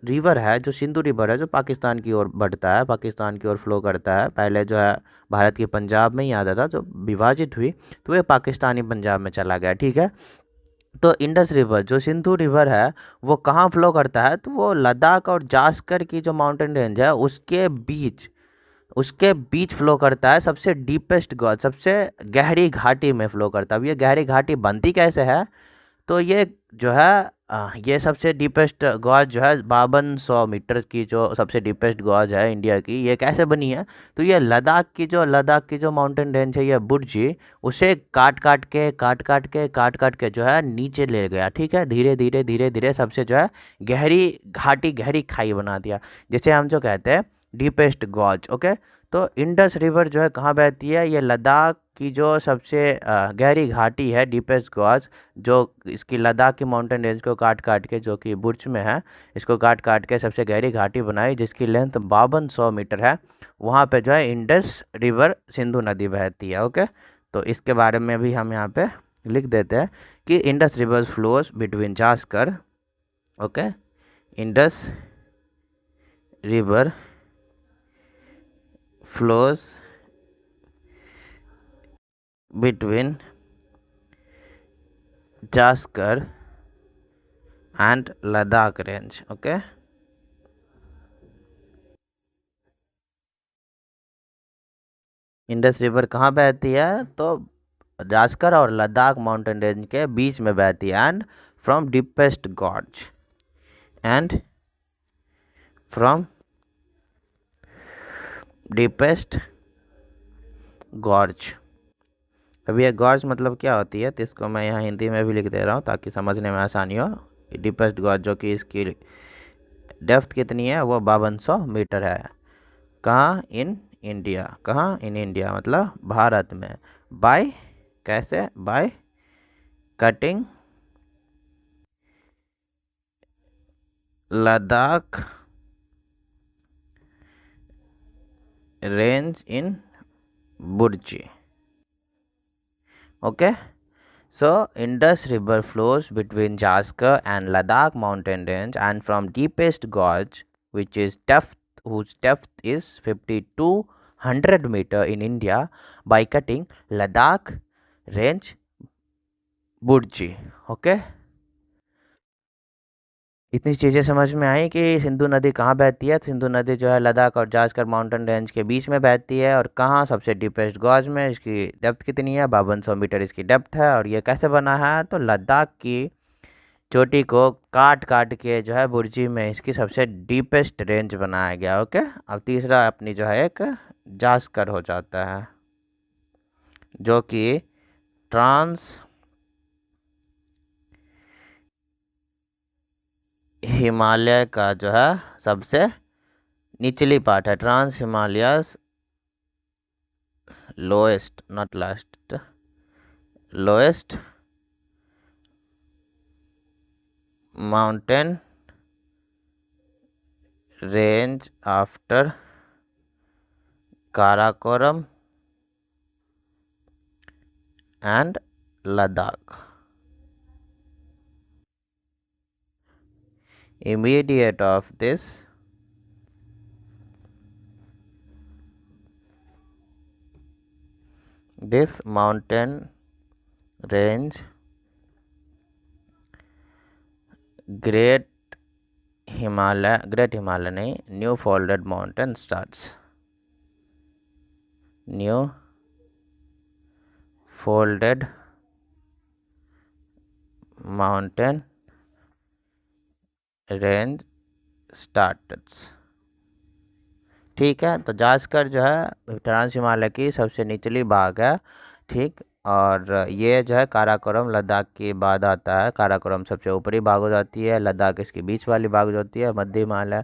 रिवर है, जो सिंधु रिवर है, जो पाकिस्तान की ओर बढ़ता है, पाकिस्तान की ओर फ्लो करता है. पहले जो है भारत के पंजाब में ही आता था, जो विभाजित हुई तो ये पाकिस्तानी पंजाब में चला गया. ठीक है. तो इंडस रिवर जो सिंधु रिवर है वो कहाँ फ्लो करता है, तो वो लद्दाख और जास्कर की जो माउंटेन रेंज है उसके बीच फ्लो करता है. सबसे डीपेस्ट गॉज, सबसे गहरी घाटी में फ्लो करता है. अब ये गहरी घाटी बनती कैसे है, तो ये जो है ये सबसे डीपेस्ट गॉज जो है 5200 मीटर की, जो सबसे डीपेस्ट गॉज है इंडिया की, ये कैसे बनी है. तो ये लद्दाख की जो माउंटेन रेंज है, ये बुर्जी, उसे काट काट के जो है नीचे ले गया. ठीक है. धीरे धीरे सबसे जो है गहरी घाटी, गहरी खाई बना दिया, जिसे हम जो कहते हैं डीपेस्ट गॉज. ओके तो इंडस रिवर जो है कहाँ बहती है, ये लद्दाख की जो सबसे गहरी घाटी है, डीपेस्ट गॉज, जो इसकी लद्दाख की माउंटेन रेंज को काट काट के, जो कि बुर्ज में है, इसको काट काट के सबसे गहरी घाटी बनाई, जिसकी लेंथ 5200 मीटर है. वहाँ पे जो है इंडस रिवर सिंधु नदी बहती है. ओके तो इसके बारे में भी हम यहाँ पे लिख देते हैं कि Indus river flows between Zanskar. Okay Indus river flows between Jaskar and Ladakh range. Okay. Indus river कहाँ बहती है, तो जास्कर और लद्दाख माउंटेन रेंज के बीच में बहती है. And from deepest gorge, and from deepest gorge. अभी ये गॉर्ज मतलब क्या होती है, तो इसको मैं यहाँ हिंदी में भी लिख दे रहा हूँ ताकि समझने में आसानी हो. डीपेस्ट गॉर्ज जो कि इसकी डेप्थ कितनी है, वो 5200 मीटर है. कहाँ, इन इंडिया. कहाँ, इन इंडिया मतलब भारत में. बाय कैसे, bye cutting Ladakh range in Burji. Okay so Indus river flows between Jaskar and Ladakh mountain range and from deepest gorge whose depth is 5200 meter in India by cutting Ladakh range Burji. Okay इतनी चीज़ें समझ में आई कि सिंधु नदी कहाँ बहती है. सिंधु नदी जो है लद्दाख और जास्कर माउंटेन रेंज के बीच में बहती है. और कहाँ, सबसे डीपेस्ट गॉज में. इसकी डेप्थ कितनी है, 5200 मीटर इसकी डेप्थ है. और ये कैसे बना है, तो लद्दाख की चोटी को काट काट के जो है बुर्जी में इसकी सबसे डीपेस्ट रेंज बनाया गया. ओके अब तीसरा अपनी जो है एक जास्कर हो जाता है, जो कि ट्रांस हिमालय का जो है सबसे निचली पार्ट है. Trans Himalayas lowest, not last, lowest mountain range after Karakoram and Ladakh. Immediate of this mountain range Great Himalaya नहीं, New Folded Mountain starts. New Folded Mountain range starts. ठीक है तो जास्कर जो है ट्रांस हिमालय की सबसे निचली भाग है. ठीक और ये जो है काराकोरम लद्दाख के बाद आता है। काराकोरम सबसे ऊपरी भाग हो जाती है, लद्दाख इसकी बीच वाली भाग हो जाती है, मध्य हिमालय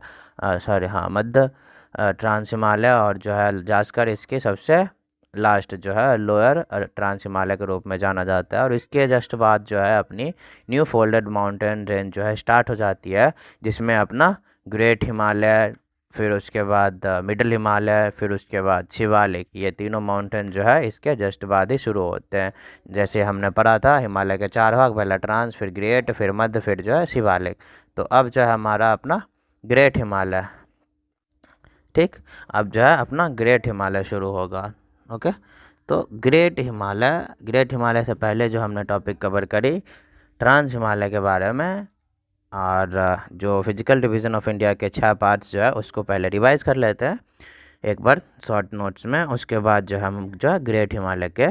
सॉरी हाँ मध्य ट्रांस हिमालय, और जो है जास्कर इसके सबसे लास्ट जो है लोअर ट्रांस हिमालय के रूप में जाना जाता है। और इसके जस्ट बाद जो है अपनी न्यू फोल्डेड माउंटेन रेंज जो है स्टार्ट हो जाती है, जिसमें अपना ग्रेट हिमालय, फिर उसके बाद मिडिल हिमालय, फिर उसके बाद शिवालिक, ये तीनों माउंटेन जो है इसके जस्ट बाद ही शुरू होते हैं। जैसे हमने पढ़ा था हिमालय के 4 भाग, पहला ट्रांस, फिर ग्रेट, फिर मध्य, फिर जो है शिवालिक। तो अब जो है हमारा अपना ग्रेट हिमालय, ठीक, अब जो है अपना ग्रेट हिमालय शुरू होगा। ओके, तो ग्रेट हिमालय से पहले जो हमने टॉपिक कवर करी ट्रांस हिमालय के बारे में, और जो फिजिकल डिवीज़न ऑफ इंडिया के 6 पार्ट्स जो है उसको पहले रिवाइज कर लेते हैं एक बार शॉर्ट नोट्स में। उसके बाद जो हम जो है ग्रेट हिमालय के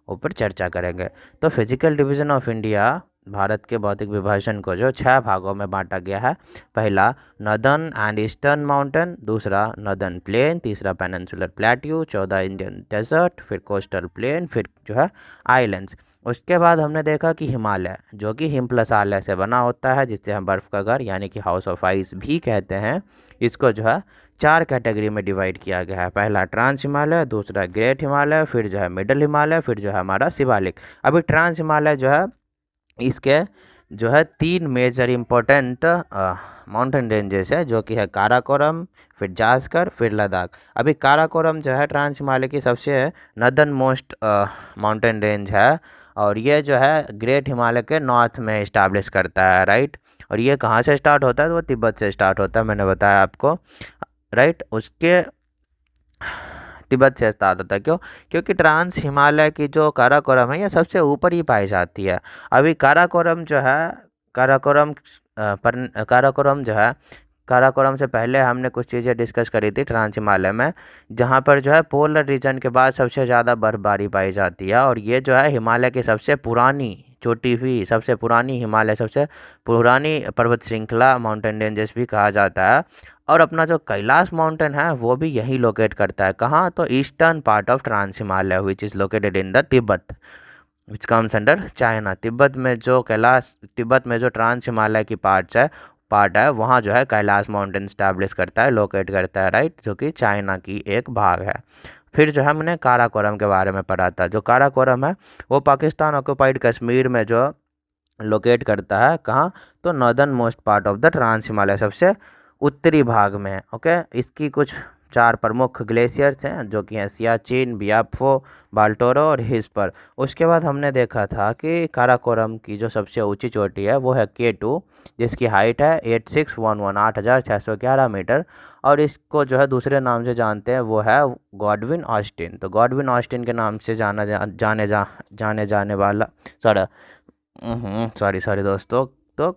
ऊपर चर्चा करेंगे। तो physical division of India, Bharat के भौतिक विभाजन को जो 6 भागों में बांटा गया है। पहला नॉर्दर्न एंड ईस्टर्न माउंटेन, दूसरा नॉर्दर्न प्लेन, तीसरा पेनिनसुलर प्लेट्यू, चौथा इंडियन डेजर्ट, फिर कोस्टल प्लेन, फिर जो है आइलैंड्स। उसके बाद हमने देखा कि हिमालय जो कि हिम प्लस आलय से बना होता है, जिससे हम बर्फ़ का घर यानी कि हाउस ऑफ आइस भी कहते हैं। इसको जो है 4 कैटेगरी में डिवाइड किया गया है। पहला ट्रांस हिमालय, दूसरा ग्रेट हिमालय, फिर जो है मिडल हिमालय, फिर जो है हमारा शिवालिक। अभी ट्रांस हिमालय जो है इसके जो है 3 मेजर इम्पोर्टेंट माउंटेन रेंजेस है, जो कि है काराकोरम, फिर जास्कर, फिर लद्दाख। अभी काराकोरम जो है ट्रांस हिमालय की सबसे नॉर्दर्न मोस्ट माउंटेन रेंज है, और ये जो है ग्रेट हिमालय के नॉर्थ में इस्टेब्लिश करता है, राइट। और ये कहाँ से स्टार्ट होता है, तो वो तिब्बत से स्टार्ट होता है, मैंने बताया आपको, राइट। उसके तिब्बत से स्टार्ट होता है, क्यों? क्योंकि ट्रांस हिमालय की जो काराकोरम है ये सबसे ऊपर ही पाई जाती है। अभी काराकोरम जो है काराकोरम जो है, काराकोरम से पहले हमने कुछ चीज़ें डिस्कस करी थी ट्रांस हिमालय में, जहाँ पर जो है पोलर रीजन के बाद सबसे ज़्यादा बर्फबारी पाई जाती है। और ये जो है हिमालय की सबसे पुरानी छोटी हुई सबसे पुरानी हिमालय सबसे पुरानी पर्वत श्रृंखला माउंटेन रेंजेस भी कहा जाता है। और अपना जो कैलाश माउंटेन है वो भी यहीं लोकेट करता है। कहाँ? तो eastern part of trans Himalaya which is located in the Tibet which comes under China. Tibet में जो ट्रांस हिमालय की पार्ट है वहाँ जो है कैलाश माउंटेन स्टैब्लिश करता है, लोकेट करता है, राइट, जो कि चाइना की एक भाग है। फिर जो है हमने काराकोरम के बारे में पढ़ा था। जो काराकोरम है वो पाकिस्तान ऑक्युपाइड कश्मीर में जो लोकेट करता है। कहाँ? तो northern most part of the trans Himalaya, सबसे उत्तरी भाग में। ओके, इसकी कुछ 4 प्रमुख ग्लेशियर्स हैं, जो कि हैं सियाचिन, बियाप्फो, बाल्टोरो और हिस्पर। उसके बाद हमने देखा था कि काराकोरम की जो सबसे ऊंची चोटी है वो है K2, जिसकी हाइट है 8611 मीटर। और इसको जो है दूसरे नाम से जानते हैं, वो है गॉडविन ऑस्टिन। तो गॉडविन ऑस्टिन के नाम से जाने जाने वाला सॉरी दोस्तों, तो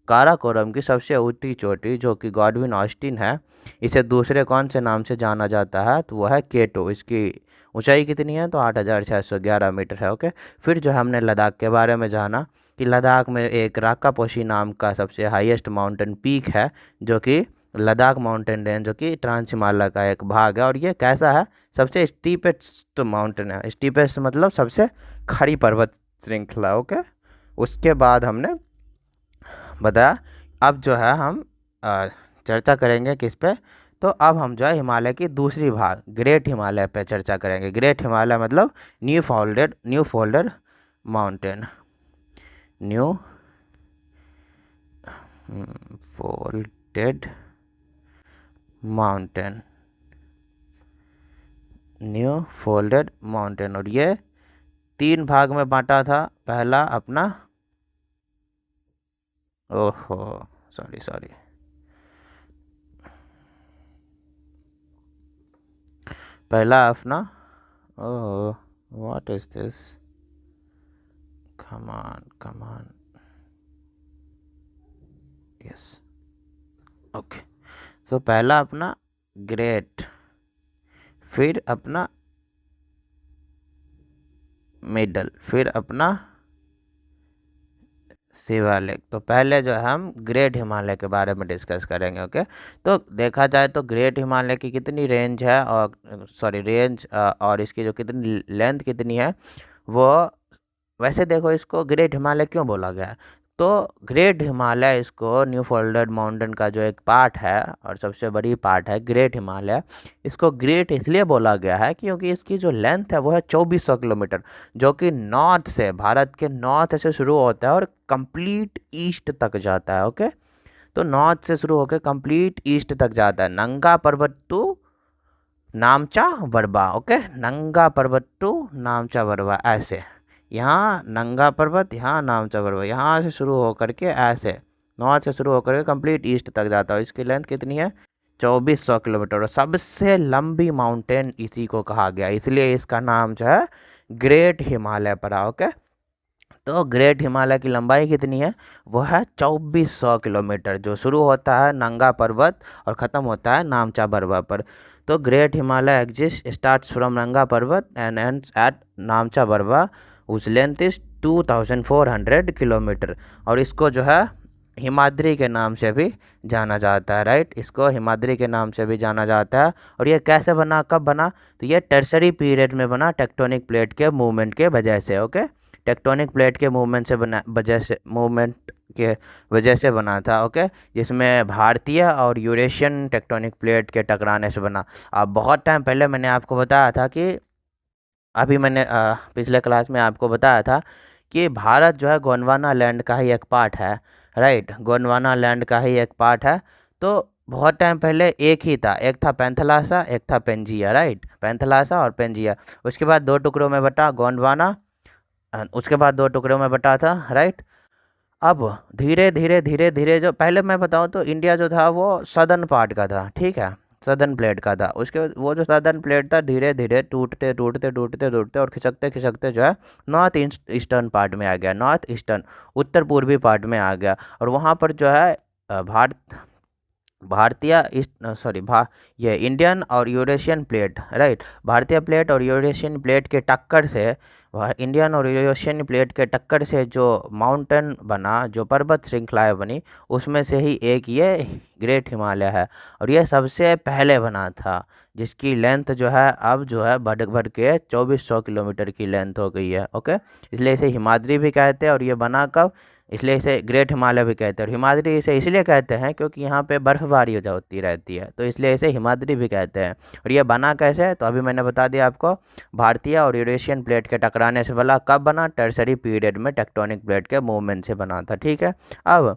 काराकोरम की सबसे ऊंची चोटी जो कि गॉडविन ऑस्टिन है, इसे दूसरे कौन से नाम से जाना जाता है, तो वह है K2। इसकी ऊंचाई कितनी है, तो 8611 मीटर है। ओके, फिर जो हमने लद्दाख के बारे में जाना कि लद्दाख में एक राकापोशी नाम का सबसे हाईएस्ट माउंटेन पीक है, जो कि लद्दाख माउंटेन रेंज, जो कि ट्रांस हिमालय का एक भाग है। और ये कैसा है? सबसे स्टीपेस्ट माउंटेन है। स्टीपेस्ट मतलब सबसे खड़ी पर्वत श्रृंखला। ओके, उसके बाद हमने बताया अब जो है हम चर्चा करेंगे किस पे, तो अब हम जो है हिमालय की दूसरी भाग ग्रेट हिमालय पे चर्चा करेंगे। ग्रेट हिमालय मतलब new folded mountain, new folded mountain, new folded mountain. और ये 3 भाग में बांटा था। पहला अपना ओहो सॉरी पहला अपना oh what is this, come on yes okay. So पहला अपना ग्रेट, फिर अपना मिडल, फिर अपना शिवालिक। तो पहले जो है हम ग्रेट हिमालय के बारे में डिस्कस करेंगे। ओके, तो देखा जाए तो ग्रेट हिमालय की कितनी रेंज है, और और इसकी जो कितनी लेंथ कितनी है, वो, वैसे देखो इसको ग्रेट हिमालय क्यों बोला गया है, तो ग्रेट हिमालय इसको न्यू फोल्डेड माउंटेन का जो एक पार्ट है और सबसे बड़ी पार्ट है ग्रेट हिमालय, इसको ग्रेट इसलिए बोला गया है क्योंकि इसकी जो लेंथ है वो है 2400 किलोमीटर, जो कि नॉर्थ से, भारत के नॉर्थ से शुरू होता है और कंप्लीट ईस्ट तक जाता है। ओके, तो नॉर्थ से शुरू होकर कंप्लीट ईस्ट तक जाता है, नंगा पर्वत टू नामचा बरवा। ओके, नंगा पर्वत टू नामचा बरवा, ऐसे यहाँ नंगा पर्वत, यहाँ नामचा बरवा, यहाँ से शुरू होकर के ऐसे नॉर्थ से शुरू होकर के कंप्लीट ईस्ट तक जाता है। इसकी लेंथ कितनी है? 2400 किलोमीटर। और सबसे लंबी माउंटेन इसी को कहा गया, इसलिए इसका नाम जो है ग्रेट हिमालय पड़ा। ओके, तो ग्रेट हिमालय की लंबाई कितनी है? वो है 2400 किलोमीटर, जो शुरू होता है नंगा पर्वत और ख़त्म होता है नामचा बरवा पर। तो great Himalaya exist starts from नंगा पर्वत एंड एंड्स एट नामचा बरवा, उस लेंथ इज 2400 किलोमीटर। और इसको जो है हिमाद्री के नाम से भी जाना जाता है, राइट, इसको हिमाद्री के नाम से भी जाना जाता है। और ये कैसे बना, कब बना? तो ये टर्सरी पीरियड में बना, टेक्टोनिक प्लेट के मूवमेंट के वजह से। ओके, टेक्टोनिक प्लेट के मूवमेंट से बना, मूवमेंट के वजह से बना था। ओके, जिसमें भारतीय और यूरेशियन टेक्टोनिक प्लेट के टकराने से बना। अब बहुत टाइम पहले मैंने आपको बताया था कि, अभी मैंने पिछले क्लास में आपको बताया था कि भारत जो है गोंडवाना लैंड का ही एक पार्ट है, राइट, गोंडवाना लैंड का ही एक पार्ट है। तो बहुत टाइम पहले एक ही था, एक था पैंथलासा, एक था पेंजिया, राइट, पैंथलासा और पेंजिया। उसके बाद दो टुकड़ों में बटा गोंडवाना, उसके बाद दो टुकड़ों में बटा था, राइट। अब धीरे धीरे धीरे धीरे, जो पहले मैं बताऊं तो इंडिया जो था वो सदर्न पार्ट का था, ठीक है, सदर्न प्लेट का था। उसके वो जो सदर्न प्लेट था धीरे धीरे टूटते टूटते टूटते टूटते और खिसकते खिसकते जो है नॉर्थ ईस्टर्न पार्ट में आ गया, नॉर्थ ईस्टर्न, उत्तर पूर्वी पार्ट में आ गया। और वहाँ पर जो है भारतीय ईस्ट सॉरी ये इंडियन और यूरेशियन प्लेट, राइट, भारतीय प्लेट और यूरेशियन प्लेट के टक्कर से, इंडियन और यूरेशियन प्लेट के टक्कर से जो माउंटेन बना, जो पर्वत श्रृंखलाएं बनी, उसमें से ही एक ये ग्रेट हिमालय है। और ये सबसे पहले बना था, जिसकी लेंथ जो है अब जो है बढ़ बढ़ के 2400 किलोमीटर की लेंथ हो गई है। ओके, इसलिए इसे हिमाद्री भी कहते हैं। और ये बना कब? इसलिए इसे ग्रेट हिमालय भी कहते हैं। और हिमाद्री इसे इसलिए कहते हैं क्योंकि यहाँ पे बर्फबारी हो होती रहती है, तो इसलिए इसे हिमाद्री भी कहते हैं। और ये बना कैसे है? तो अभी मैंने बता दिया आपको, भारतीय और यूरेशियन प्लेट के टकराने से बना। कब बना? टर्सरी पीरियड में टेक्टोनिक प्लेट के मूवमेंट से बना था, ठीक है। अब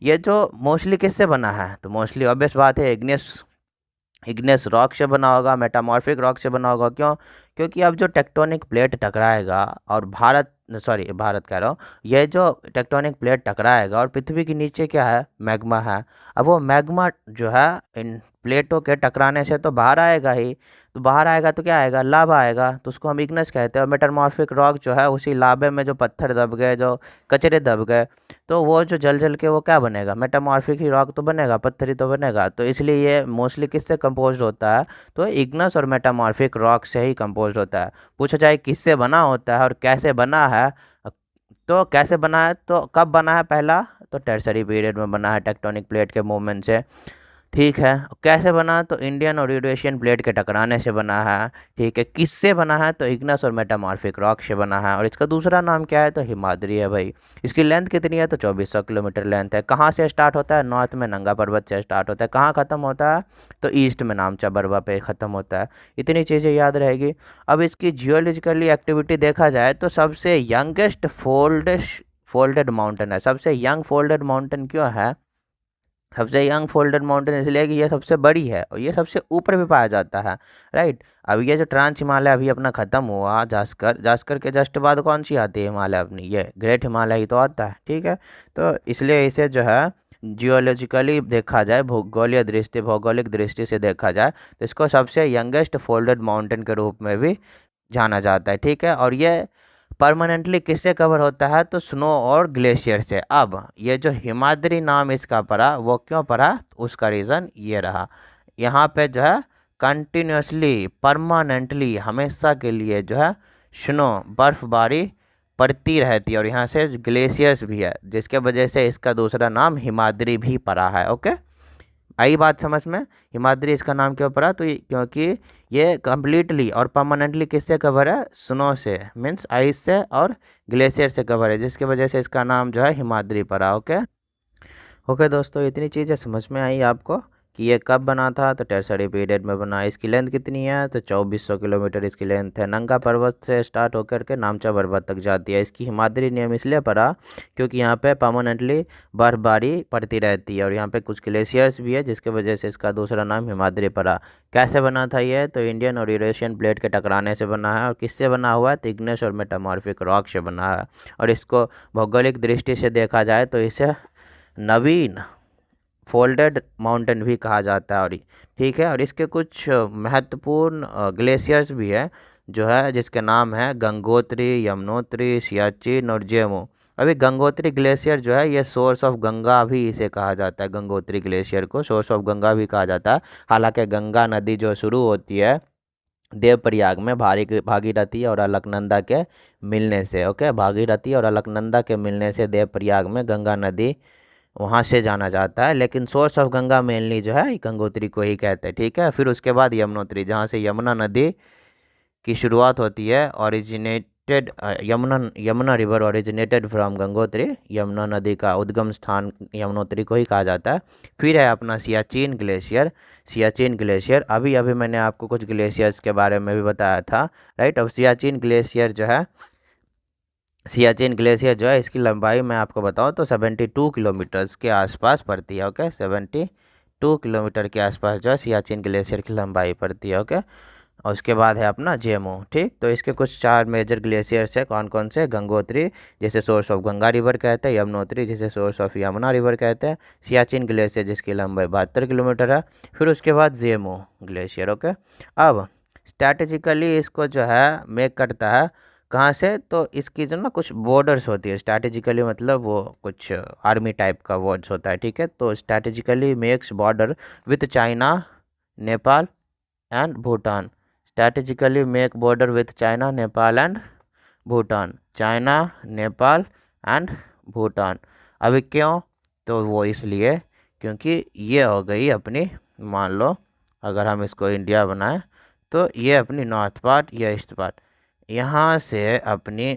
ये जो मोस्टली किससे बना है? तो मोस्टली ऑब्वियस बात है इग्नेस रॉक से बना होगा, मेटामॉर्फिक रॉक से बना होगा। क्यों? क्योंकि अब जो टेक्टोनिक प्लेट टकराएगा और भारत कह रहा हूँ, ये जो टेक्टोनिक प्लेट टकराएगा और पृथ्वी के नीचे क्या है? मैग्मा है। अब वो मैग्मा जो है इन प्लेटों के टकराने से तो बाहर आएगा ही, तो बाहर आएगा तो क्या आएगा? लावा आएगा, तो उसको हम इग्नेस कहते हैं। और मेटामॉर्फिक रॉक जो है उसी लावे में जो पत्थर दब गए, जो कचरे दब गए, तो वो जो जल जल के वो क्या बनेगा? मेटामॉर्फिक ही रॉक तो बनेगा, पत्थर ही तो बनेगा। तो इसलिए ये मोस्टली किससे कंपोज होता है? तो इग्नस और मेटामॉर्फिक रॉक से ही कंपोज होता है। पूछा जाए किससे बना होता है और कैसे बना है, तो कैसे बना है, तो कब बना है? पहला तो टर्सरी पीरियड में बना है टेक्टोनिक प्लेट के मूवमेंट से, ठीक है। कैसे बना? तो इंडियन और यूरेशियन प्लेट के टकराने से बना है, ठीक है। किससे बना है? तो इग्नस और मेटामॉर्फिक रॉक से बना है। और इसका दूसरा नाम क्या है? तो हिमाद्री है भाई। इसकी लेंथ कितनी है? तो 2400 किलोमीटर लेंथ है। कहाँ से स्टार्ट होता है? नॉर्थ में नंगा पर्वत से स्टार्ट होता है। कहाँ ख़त्म होता है? तो ईस्ट में नामचा बरवा पे ख़त्म होता है। इतनी चीज़ें याद रहेगी। अब इसकी जियोलॉजिकली एक्टिविटी देखा जाए तो सबसे यंगेस्ट फोल्डेड माउंटेन है। सबसे यंग फोल्डेड माउंटेन क्यों है? सबसे यंग फोल्डेड माउंटेन इसलिए कि ये सबसे बड़ी है और ये सबसे ऊपर भी पाया जाता है, राइट। अब ये जो ट्रांस हिमालय अभी अपना ख़त्म हुआ, जास्कर के जस्ट बाद कौन सी आती है हिमालय अपनी? ये ग्रेट हिमालय ही तो आता है, ठीक है। तो इसलिए इसे जो है जियोलॉजिकली देखा जाए, भौगोलिक दृष्टि से देखा जाए तो इसको सबसे यंगेस्ट फोल्डेड माउंटेन के रूप में भी जाना जाता है, ठीक है। और ये परमानेंटली किससे कवर होता है? तो स्नो और ग्लेशियर से। अब ये जो हिमाद्री नाम इसका पड़ा, वो क्यों पड़ा? उसका रीज़न ये रहा, यहाँ पे जो है कंटिन्यूसली, परमानेंटली, हमेशा के लिए जो है स्नो, बर्फबारी पड़ती रहती है। और यहाँ से ग्लेशियर्स भी है, जिसके वजह से इसका दूसरा नाम हिमाद्री भी पड़ा है। ओके, आई बात समझ में? हिमाद्री इसका नाम क्यों पड़ा? तो क्योंकि ये कम्प्लीटली और परमानेंटली किससे कवर है? स्नो से, मीन्स आइस से और ग्लेशियर से कवर है, जिसकी वजह से इसका नाम जो है हिमाद्री पड़ा। ओके ओके दोस्तों, इतनी चीज़ें समझ में आई आपको कि ये कब बना था? तो टर्सरी पीरियड में बना। इसकी लेंथ कितनी है? तो 2400 किलोमीटर इसकी लेंथ है। नंगा पर्वत से स्टार्ट होकर के नामचा पर्वत तक जाती है। इसकी हिमाद्री नेम इसलिए पड़ा क्योंकि यहाँ पे परमानेंटली बर्फबारी पड़ती रहती है और यहाँ पे कुछ ग्लेशियर्स भी है, जिसकी वजह से इसका दूसरा नाम हिमाद्री पड़ा। कैसे बना था ये? तो इंडियन और यूरेशियन प्लेट के टकराने से बना है। और किससे बना हुआ है? तो इग्नेस और मेटामॉर्फिक रॉक से बना है। और इसको भौगोलिक दृष्टि से देखा जाए तो इसे नवीन फोल्डेड माउंटेन भी कहा जाता है। और ठीक है, और इसके कुछ महत्वपूर्ण ग्लेशियर्स भी है जो है, जिसके नाम है गंगोत्री, यमुनोत्री, सियाचिन और जेमो। अभी गंगोत्री ग्लेशियर जो है ये सोर्स ऑफ गंगा भी इसे कहा जाता है। गंगोत्री ग्लेशियर को सोर्स ऑफ गंगा भी कहा जाता है। हालांकि गंगा नदी जो शुरू होती है देवप्रयाग में भागीरथी और अलकनंदा के मिलने से। ओके, भागीरथी और अलकनंदा के मिलने से देवप्रयाग में गंगा नदी वहाँ से जाना जाता है। लेकिन सोर्स ऑफ गंगा मेनली जो है गंगोत्री को ही कहते हैं। ठीक है, फिर उसके बाद यमुनोत्री, जहाँ से यमुना नदी की शुरुआत होती है। Originated Yamuna river originated from Gangotri. Yamuna नदी का उद्गम स्थान यमुनोत्री को ही कहा जाता है। फिर है अपना सियाचिन ग्लेशियर। सियाचिन ग्लेशियर अभी अभी मैंने आपको कुछ ग्लेशियर्स के बारे में भी बताया था, राइट। अब सियाचिन ग्लेशियर जो है, सियाचिन ग्लेशियर जो है इसकी लंबाई मैं आपको बताऊं तो 72 किलोमीटर्स के आसपास पड़ती है। ओके, 72 किलोमीटर के आसपास जो है सियाचिन ग्लेशियर की लंबाई पड़ती है। ओके, और उसके बाद है अपना जेमो। ठीक, तो इसके कुछ 4 मेजर ग्लेशियर्स है। कौन कौन से? गंगोत्री जिसे सोर्स ऑफ गंगा रिवर कहते हैं, यमुनोत्री जिसे सोर्स ऑफ यमुना रिवर कहते हैं, सियाचिन ग्लेशियर जिसकी लंबाई 72 किलोमीटर है, फिर उसके बाद जेमो ग्लेशियर। ओके, अब स्ट्रैटेजिकली इसको जो है मेक करता है कहाँ से? तो इसकी जो ना कुछ बॉर्डर्स होती है स्ट्रैटेजिकली, मतलब वो कुछ आर्मी टाइप का वर्ड्स होता है। ठीक है, तो strategically makes border with China, Nepal and Bhutan. Strategically make border with China, Nepal and Bhutan. China, Nepal and Bhutan. अभी क्यों? तो वो इसलिए क्योंकि ये हो गई अपनी, मान लो अगर हम इसको इंडिया बनाएं तो ये अपनी नॉर्थ पार्ट, ये ईस्ट पार्ट, यहाँ से अपनी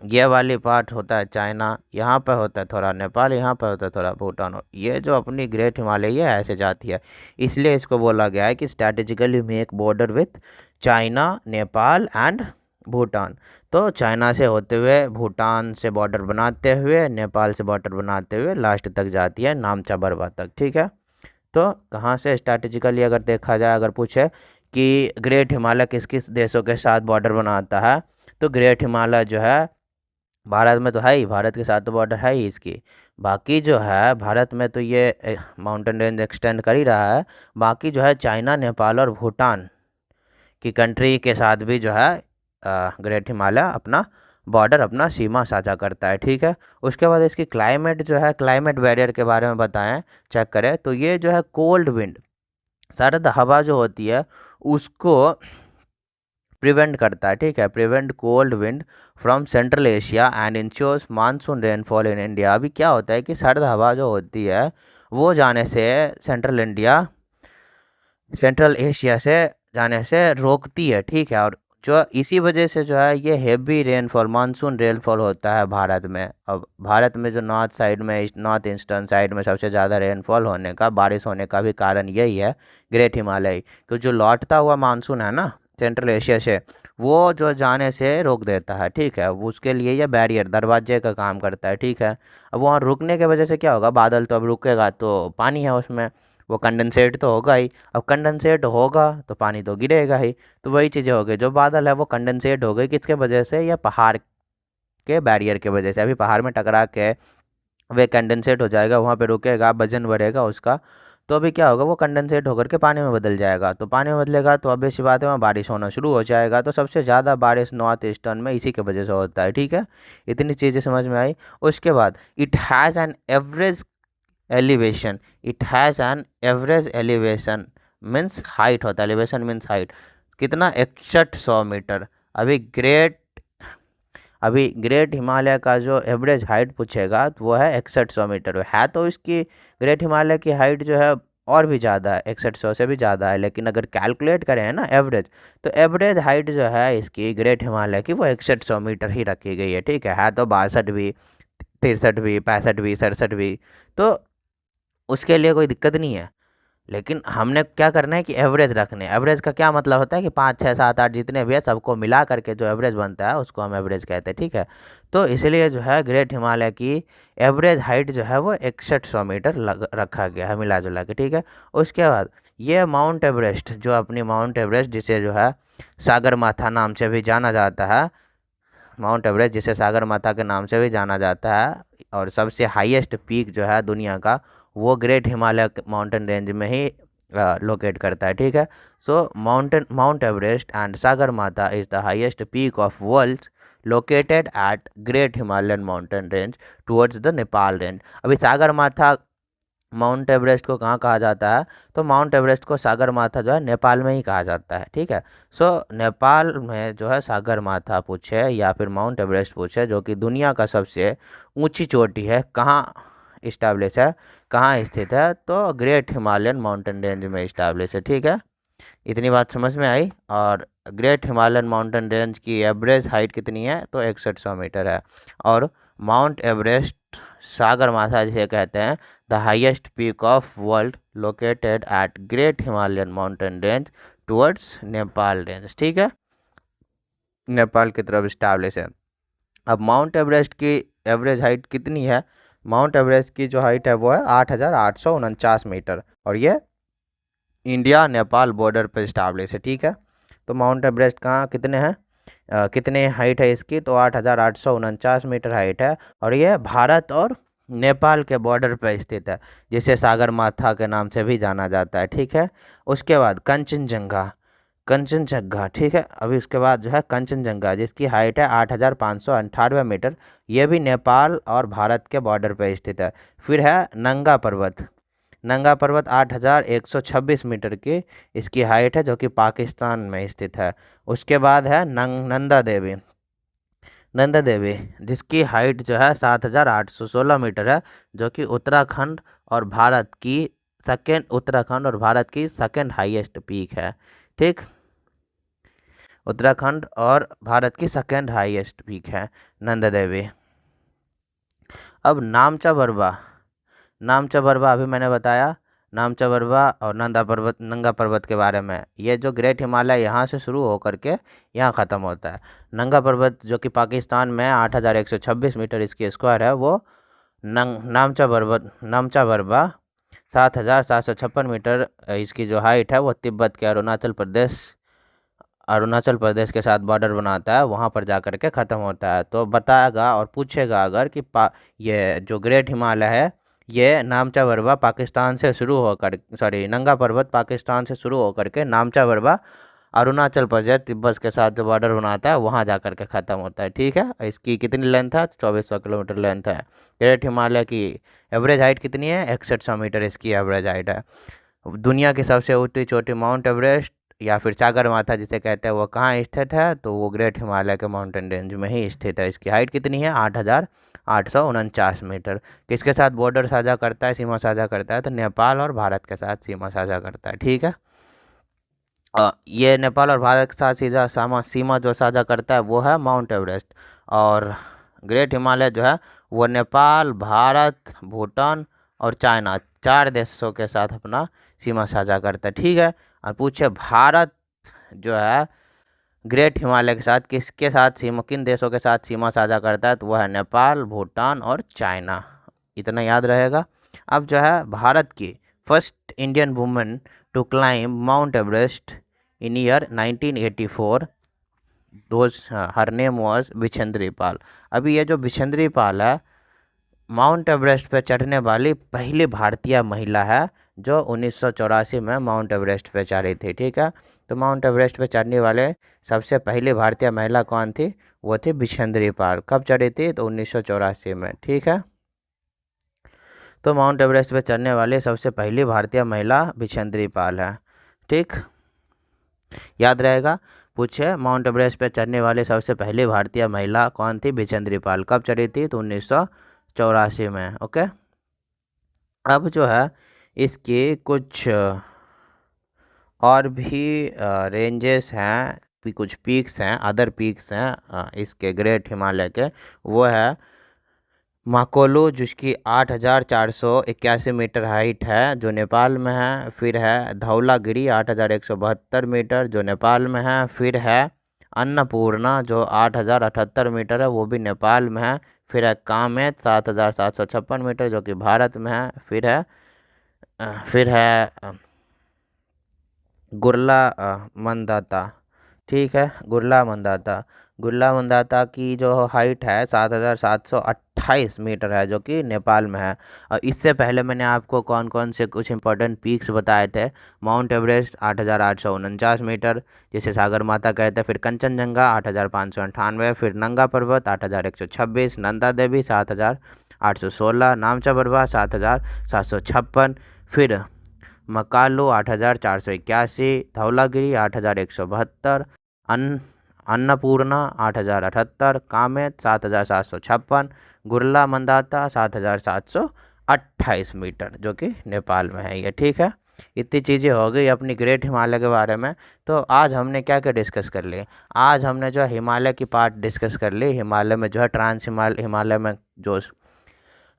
ये वाली पार्ट होता है चाइना, यहाँ पर होता है थोड़ा नेपाल, यहाँ पर होता है थोड़ा भूटान। ये जो अपनी ग्रेट हिमालय है ऐसे जाती है, इसलिए इसको बोला गया है कि strategically make border with China, Nepal and Bhutan. तो चाइना से होते हुए, भूटान से बॉर्डर बनाते हुए, नेपाल से बॉर्डर बनाते हुए लास्ट तक जाती है नामचा बरवा तक। ठीक है, तो कहाँ से स्ट्रैटेजिकली अगर देखा जाए, अगर पूछे कि ग्रेट हिमालय किस किस देशों के साथ बॉर्डर बनाता है, तो ग्रेट हिमालय जो है भारत में तो है ही, भारत के साथ तो बॉर्डर है ही इसकी। बाकी जो है भारत में तो ये माउंटेन रेंज एक्सटेंड कर ही रहा है। बाकी जो है चाइना, नेपाल और भूटान की कंट्री के साथ भी जो है ग्रेट हिमालय अपना बॉर्डर, अपना सीमा साझा करता है। ठीक है, उसके बाद इसकी क्लाइमेट जो है, क्लाइमेट बैरियर के बारे में बताएं, चेक करें तो ये जो है कोल्ड विंड, सर्द हवा जो होती है उसको प्रिवेंट करता है। ठीक है, prevent cold wind from central Asia and ensures monsoon rainfall in India. अभी क्या होता है कि सर्द हवा जो होती है वो जाने से सेंट्रल इंडिया, सेंट्रल एशिया से जाने से रोकती है। ठीक है, और जो इसी वजह से जो है ये हेवी रेनफॉल, मानसून रेनफॉल होता है भारत में। अब भारत में जो नॉर्थ साइड में, नॉर्थ ईस्टर्न साइड में सबसे ज़्यादा रेनफॉल होने का, बारिश होने का भी कारण यही है ग्रेट हिमालय। क्योंकि जो लौटता हुआ मानसून है ना सेंट्रल एशिया से, वो जो जाने से रोक देता है। ठीक है, वो उसके लिए ये बैरियर, दरवाजे का काम करता है। ठीक है, अब वहाँ रुकने की वजह से क्या होगा? बादल तो अब रुकेगा तो पानी है उसमें, वो कंडेंसेट तो होगा ही। अब कंडेंसेट होगा तो पानी तो गिरेगा ही। तो वही चीज़ें हो गई, जो बादल है वो कंडेंसेट हो गई, किसके वजह से? या पहाड़ के बैरियर के वजह से। अभी पहाड़ में टकरा के वे कंडेंसेट हो जाएगा, वहाँ पे रुकेगा, वजन बढ़ेगा उसका, तो अभी क्या होगा? वो कंडेंसेट होकर के पानी में बदल जाएगा। तो पानी में बदलेगा तो ऑब्वियस सी बात है वहाँ बारिश होना शुरू हो जाएगा। तो सबसे ज़्यादा बारिश नॉर्थ ईस्टर्न में इसी के वजह से होता है। ठीक है, इतनी चीज़ें समझ में आई। उसके बाद it has an average elevation, it has an average elevation means height होता है, एलिवेशन मीन्स हाइट। कितना? 6100 मीटर। अभी ग्रेट हिमालय का जो एवरेज हाइट पूछेगा तो वो है 6100 मीटर। है तो इसकी ग्रेट हिमालय की हाइट जो है और भी ज़्यादा है, 6100 से भी ज़्यादा है, लेकिन अगर कैलकुलेट करें ना एवरेज, तो एवरेज हाइट जो है इसकी ग्रेट हिमालय की वो 6100 मीटर ही रखी गई है। ठीक है तो 62 भी, 63 भी, 65 भी, 67 भी, तो उसके लिए कोई दिक्कत नहीं है। लेकिन हमने क्या करना है कि एवरेज रखने। एवरेज का क्या मतलब होता है कि 5 6 7 8 जितने भी है सबको मिला करके जो एवरेज बनता है उसको हम एवरेज कहते हैं। ठीक है तो इसलिए जो है ग्रेट हिमालय की एवरेज हाइट जो है वो 6100 मीटर रखा गया है मिला जुला के। ठीक है उसके बाद ये माउंट एवरेस्ट, जो अपनी माउंट एवरेस्ट जिसे जो है सागर माथा नाम से भी जाना जाता है, माउंट एवरेस्ट जिसे सागर माथा के नाम से भी जाना जाता है, और सबसे हाईएस्ट पीक जो है दुनिया का वो ग्रेट हिमालय माउंटेन रेंज में ही लोकेट करता है। ठीक है सो माउंट एवरेस्ट एंड सागर माथा is the highest peak of world located at great Himalayan mountain range towards the Nepal range. अभी सागर माथा माउंट एवरेस्ट को कहाँ कहा जाता है, तो माउंट एवरेस्ट को सागर माथा जो है नेपाल में ही कहा जाता है। ठीक है सो नेपाल में जो है सागर माथा पूछे या फिर माउंट एवरेस्ट पूछे, जो कि दुनिया का सबसे ऊंची चोटी है, कहाँ इस्टेब्लिश है, कहाँ स्थित है, तो ग्रेट हिमालयन माउंटेन रेंज में इस्टेब्लिश है। ठीक है इतनी बात समझ में आई। और ग्रेट हिमालयन माउंटेन रेंज की एवरेज हाइट कितनी है, तो 6100 मीटर है। और माउंट एवरेस्ट सागर माथा जिसे कहते हैं the highest peak of world located at great Himalayan mountain range towards Nepal range. ठीक है नेपाल की तरफ इस्टेब्लिश है। अब माउंट एवरेस्ट की एवरेज हाइट कितनी है, माउंट एवरेस्ट की जो हाइट है वो है 8849 मीटर, और ये इंडिया नेपाल बॉर्डर पर इस्टेब्लिश है। ठीक है तो माउंट एवरेस्ट कहाँ कितने हैं, कितने हाइट है इसकी, तो 8849 मीटर हाइट है, और ये भारत और नेपाल के बॉर्डर पर स्थित है, जिसे सागर माथा के नाम से भी जाना जाता है। ठीक है उसके बाद कंचनजंगा, कंचनजंगा ठीक है अभी उसके बाद जो है कंचनजंगा जिसकी हाइट है 8598 मीटर, ये भी नेपाल और भारत के बॉर्डर पर स्थित है। फिर है नंगा पर्वत, नंगा पर्वत 8126 मीटर की इसकी हाइट है, जो कि पाकिस्तान में स्थित है। उसके बाद है नंदा देवी, नंदा देवी जिसकी हाइट जो है 7816 मीटर है, जो कि उत्तराखंड और भारत की सेकेंड हाईएस्ट पीक है। ठीक उत्तराखंड और भारत की सेकेंड हाईएस्ट पीक है नंदा देवी। अब नामचा बरवा, नामचा बरवा अभी मैंने बताया, नामचा बरवा और नंगा पर्वत के बारे में। ये जो ग्रेट हिमालय यहाँ से शुरू होकर के यहाँ ख़त्म होता है। नंगा पर्वत जो कि पाकिस्तान में 8126 मीटर इसकी स्क्वायर है, वो नामचा बरवा 7756 मीटर इसकी जो हाइट है वो तिब्बत के अरुणाचल प्रदेश के साथ बॉर्डर बनाता है, वहाँ पर जा कर के ख़त्म होता है। तो बताएगा और पूछेगा अगर कि ये जो ग्रेट हिमालय है ये नामचा बरवा पाकिस्तान से शुरू होकर नंगा पर्वत पाकिस्तान से शुरू होकर के नामचा बरवा अरुणाचल प्रदेश तिब्बत के साथ जो बॉर्डर बनाता है वहाँ जा कर के ख़त्म होता है। ठीक है इसकी कितनी लेंथ है, 2400 किलोमीटर लेंथ है। ग्रेट हिमालय की एवरेज हाइट कितनी है, 6100 मीटर इसकी एवरेज हाइट है। दुनिया की सबसे ऊंची चोटी माउंट एवरेस्ट या फिर सागर माथा जिसे कहते हैं वो कहाँ स्थित है, तो वो ग्रेट हिमालय के माउंटेन रेंज में ही स्थित है। इसकी हाइट कितनी है, 8849 मीटर। किसके साथ बॉर्डर साझा करता है, सीमा साझा करता है, तो नेपाल और भारत के साथ सीमा साझा करता है। ठीक है ये नेपाल और भारत के साथ सीमा जो साझा करता है वो है माउंट एवरेस्ट, और ग्रेट हिमालय जो है वो नेपाल, भारत, भूटान और चाइना 4 देशों के साथ अपना सीमा साझा करता है। ठीक है और पूछे भारत जो है ग्रेट हिमालय के साथ किसके साथ सीमा, किन देशों के साथ सीमा साझा करता है, तो वह है नेपाल, भूटान और चाइना। इतना याद रहेगा। अब जो है भारत की first Indian women to climb mount Everest in year 1984, her name was Bachendri Pal. अभी ये जो बिछेंद्री पाल है माउंट एवरेस्ट पे चढ़ने वाली पहली भारतीय महिला है, जो 1984 में माउंट एवरेस्ट पे चढ़ी थी। ठीक है तो माउंट एवरेस्ट पे चढ़ने वाले सबसे पहली भारतीय महिला कौन थी, वो थी बिछेंद्री पाल। कब चढ़ी थी, तो 1984 में। ठीक है तो माउंट एवरेस्ट पे चढ़ने वाली सबसे पहली भारतीय महिला बिछेंद्री पाल है। ठीक याद रहेगा। पूछे माउंट एवरेस्ट पे चढ़ने वाली सबसे पहली भारतीय महिला कौन थी, बिछेंद्री पाल। कब चढ़ी थी, तो 1984 में। ओके अब जो है इसके कुछ और भी रेंजेस हैं, भी कुछ पीक्स हैं, अदर पीक्स हैं इसके ग्रेट हिमालय के। वो है माकोलू, जिसकी 8,481 मीटर हाइट है, जो नेपाल में है। फिर है धौलागिरी 8,172 मीटर, जो नेपाल में है। फिर है अन्नपूर्णा, जो 8,078 मीटर है, वो भी नेपाल में है। फिर है कामेत 7,756 मीटर, जो कि भारत में है। फिर है गुरला मंदाता, ठीक है, गुरला मंदाता की जो हाइट है 7,728 मीटर है, जो कि नेपाल में है। और इससे पहले मैंने आपको कौन कौन से कुछ इंपॉर्टेंट पीक्स बताए थे। माउंट एवरेस्ट 8,849 मीटर, जिसे सागर माता कहते हैं। फिर कंचनजंगा 8,598। फिर नंगा पर्वत 8,126। नंदा देवी 7,816। नामचा बरवा 7,756। फिर मकालू 8,481। धौलागिरी 8,172। अन्नपूर्णा 8,078। कामेत 7,756। गुरला मंदाता 7,728 मीटर, जो कि नेपाल में है ये, ठीक है। इतनी चीज़ें हो गई अपनी ग्रेट हिमालय के बारे में। तो आज हमने क्या क्या डिस्कस कर लिए। आज हमने जो है हिमालय की पार्ट डिस्कस कर ली। हिमालय में जो है हिमालय में जो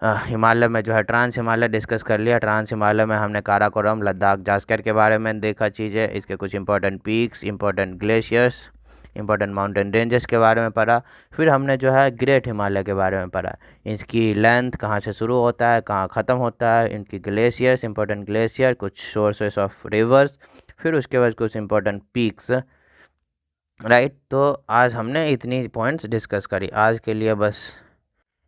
हिमालय में जो है ट्रांस हिमालय डिस्कस कर लिया। ट्रांस हिमालय में हमने काराकोरम, लद्दाख, जास्कर के बारे में देखा चीज़ें, इसके कुछ important peaks, important glaciers, important mountain ranges के बारे में पढ़ा। फिर हमने जो है ग्रेट हिमालय के बारे में पढ़ा, इसकी लेंथ कहाँ से शुरू होता है, कहाँ ख़त्म होता है, इनकी ग्लेशियर्स, इंपॉर्टेंट ग्लेशियर, कुछ सोर्सेस ऑफ रिवर्स, फिर उसके बाद कुछ इंपॉर्टेंट पीक्स, राइट। तो आज हमने इतनी पॉइंट्स डिस्कस करी। आज के लिए बस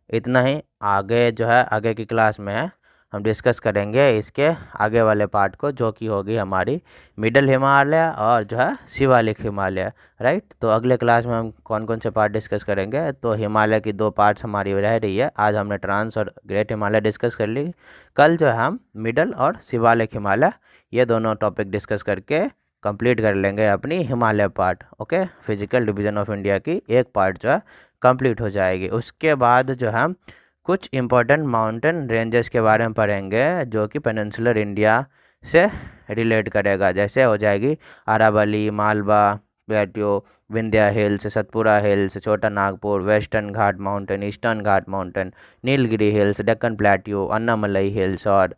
इतना ही। आगे जो है आगे की क्लास में है हम डिस्कस करेंगे इसके आगे वाले पार्ट को, जो कि होगी हमारी मिडल हिमालय और जो है शिवालिक हिमालय, राइट। तो अगले क्लास में हम कौन कौन से पार्ट डिस्कस करेंगे। तो हिमालय की 2 पार्ट्स हमारी रह रही है। आज हमने ट्रांस और ग्रेट हिमालय डिस्कस कर ली। कल जो है हम मिडल और शिवालिक हिमालय, ये दोनों टॉपिक डिस्कस करके कंप्लीट कर लेंगे अपनी Himalaya part. Okay, physical division of India की एक पार्ट जो है कंप्लीट हो जाएगी। उसके बाद जो हम कुछ इम्पोर्टेंट माउंटेन रेंजेस के बारे में पढ़ेंगे, जो कि पेनिनसुलर इंडिया से रिलेट करेगा। जैसे हो जाएगी Aravalli, Malwa plateau, Vindhya hills, Satpura hills, Chota Nagpur, western Ghat mountain, eastern Ghat mountain, Nilgiri hills, Deccan plateau, Anamalai hills, और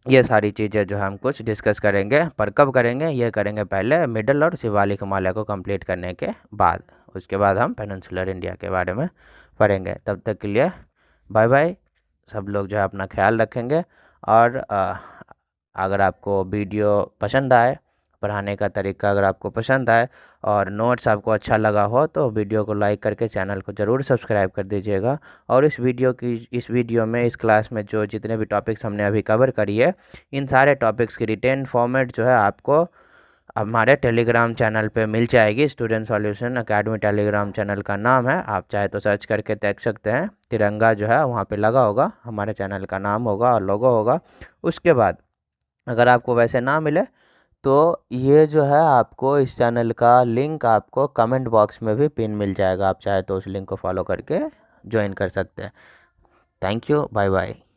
ये सारी चीज़ें जो हम कुछ डिस्कस करेंगे। पर कब करेंगे, ये करेंगे पहले मिडल और शिवालिक हिमालय को कंप्लीट करने के बाद। उसके बाद हम पेनिनसुलर इंडिया के बारे में पढ़ेंगे। तब तक के लिए बाय बाय। सब लोग जो है अपना ख्याल रखेंगे। और अगर आपको वीडियो पसंद आए, पढ़ाने का तरीका अगर आपको पसंद आए और नोट्स आपको अच्छा लगा हो, तो वीडियो को लाइक करके चैनल को ज़रूर सब्सक्राइब कर दीजिएगा। और इस वीडियो में, इस क्लास में जो जितने भी टॉपिक्स हमने अभी कवर करी है, इन सारे टॉपिक्स की रिटेन फॉर्मेट जो है आपको हमारे टेलीग्राम चैनल पे मिल जाएगी। Student solution academy Telegram channel का नाम है, आप चाहे तो सर्च करके देख सकते हैं। तिरंगा जो है वहाँ पे लगा होगा, हमारे चैनल का नाम होगा और लोगो होगा। उसके बाद अगर आपको वैसे ना मिले, तो ये जो है आपको इस चैनल का लिंक आपको कमेंट बॉक्स में भी पिन मिल जाएगा। आप चाहे तो उस लिंक को फॉलो करके ज्वाइन कर सकते हैं। Thank you, bye bye.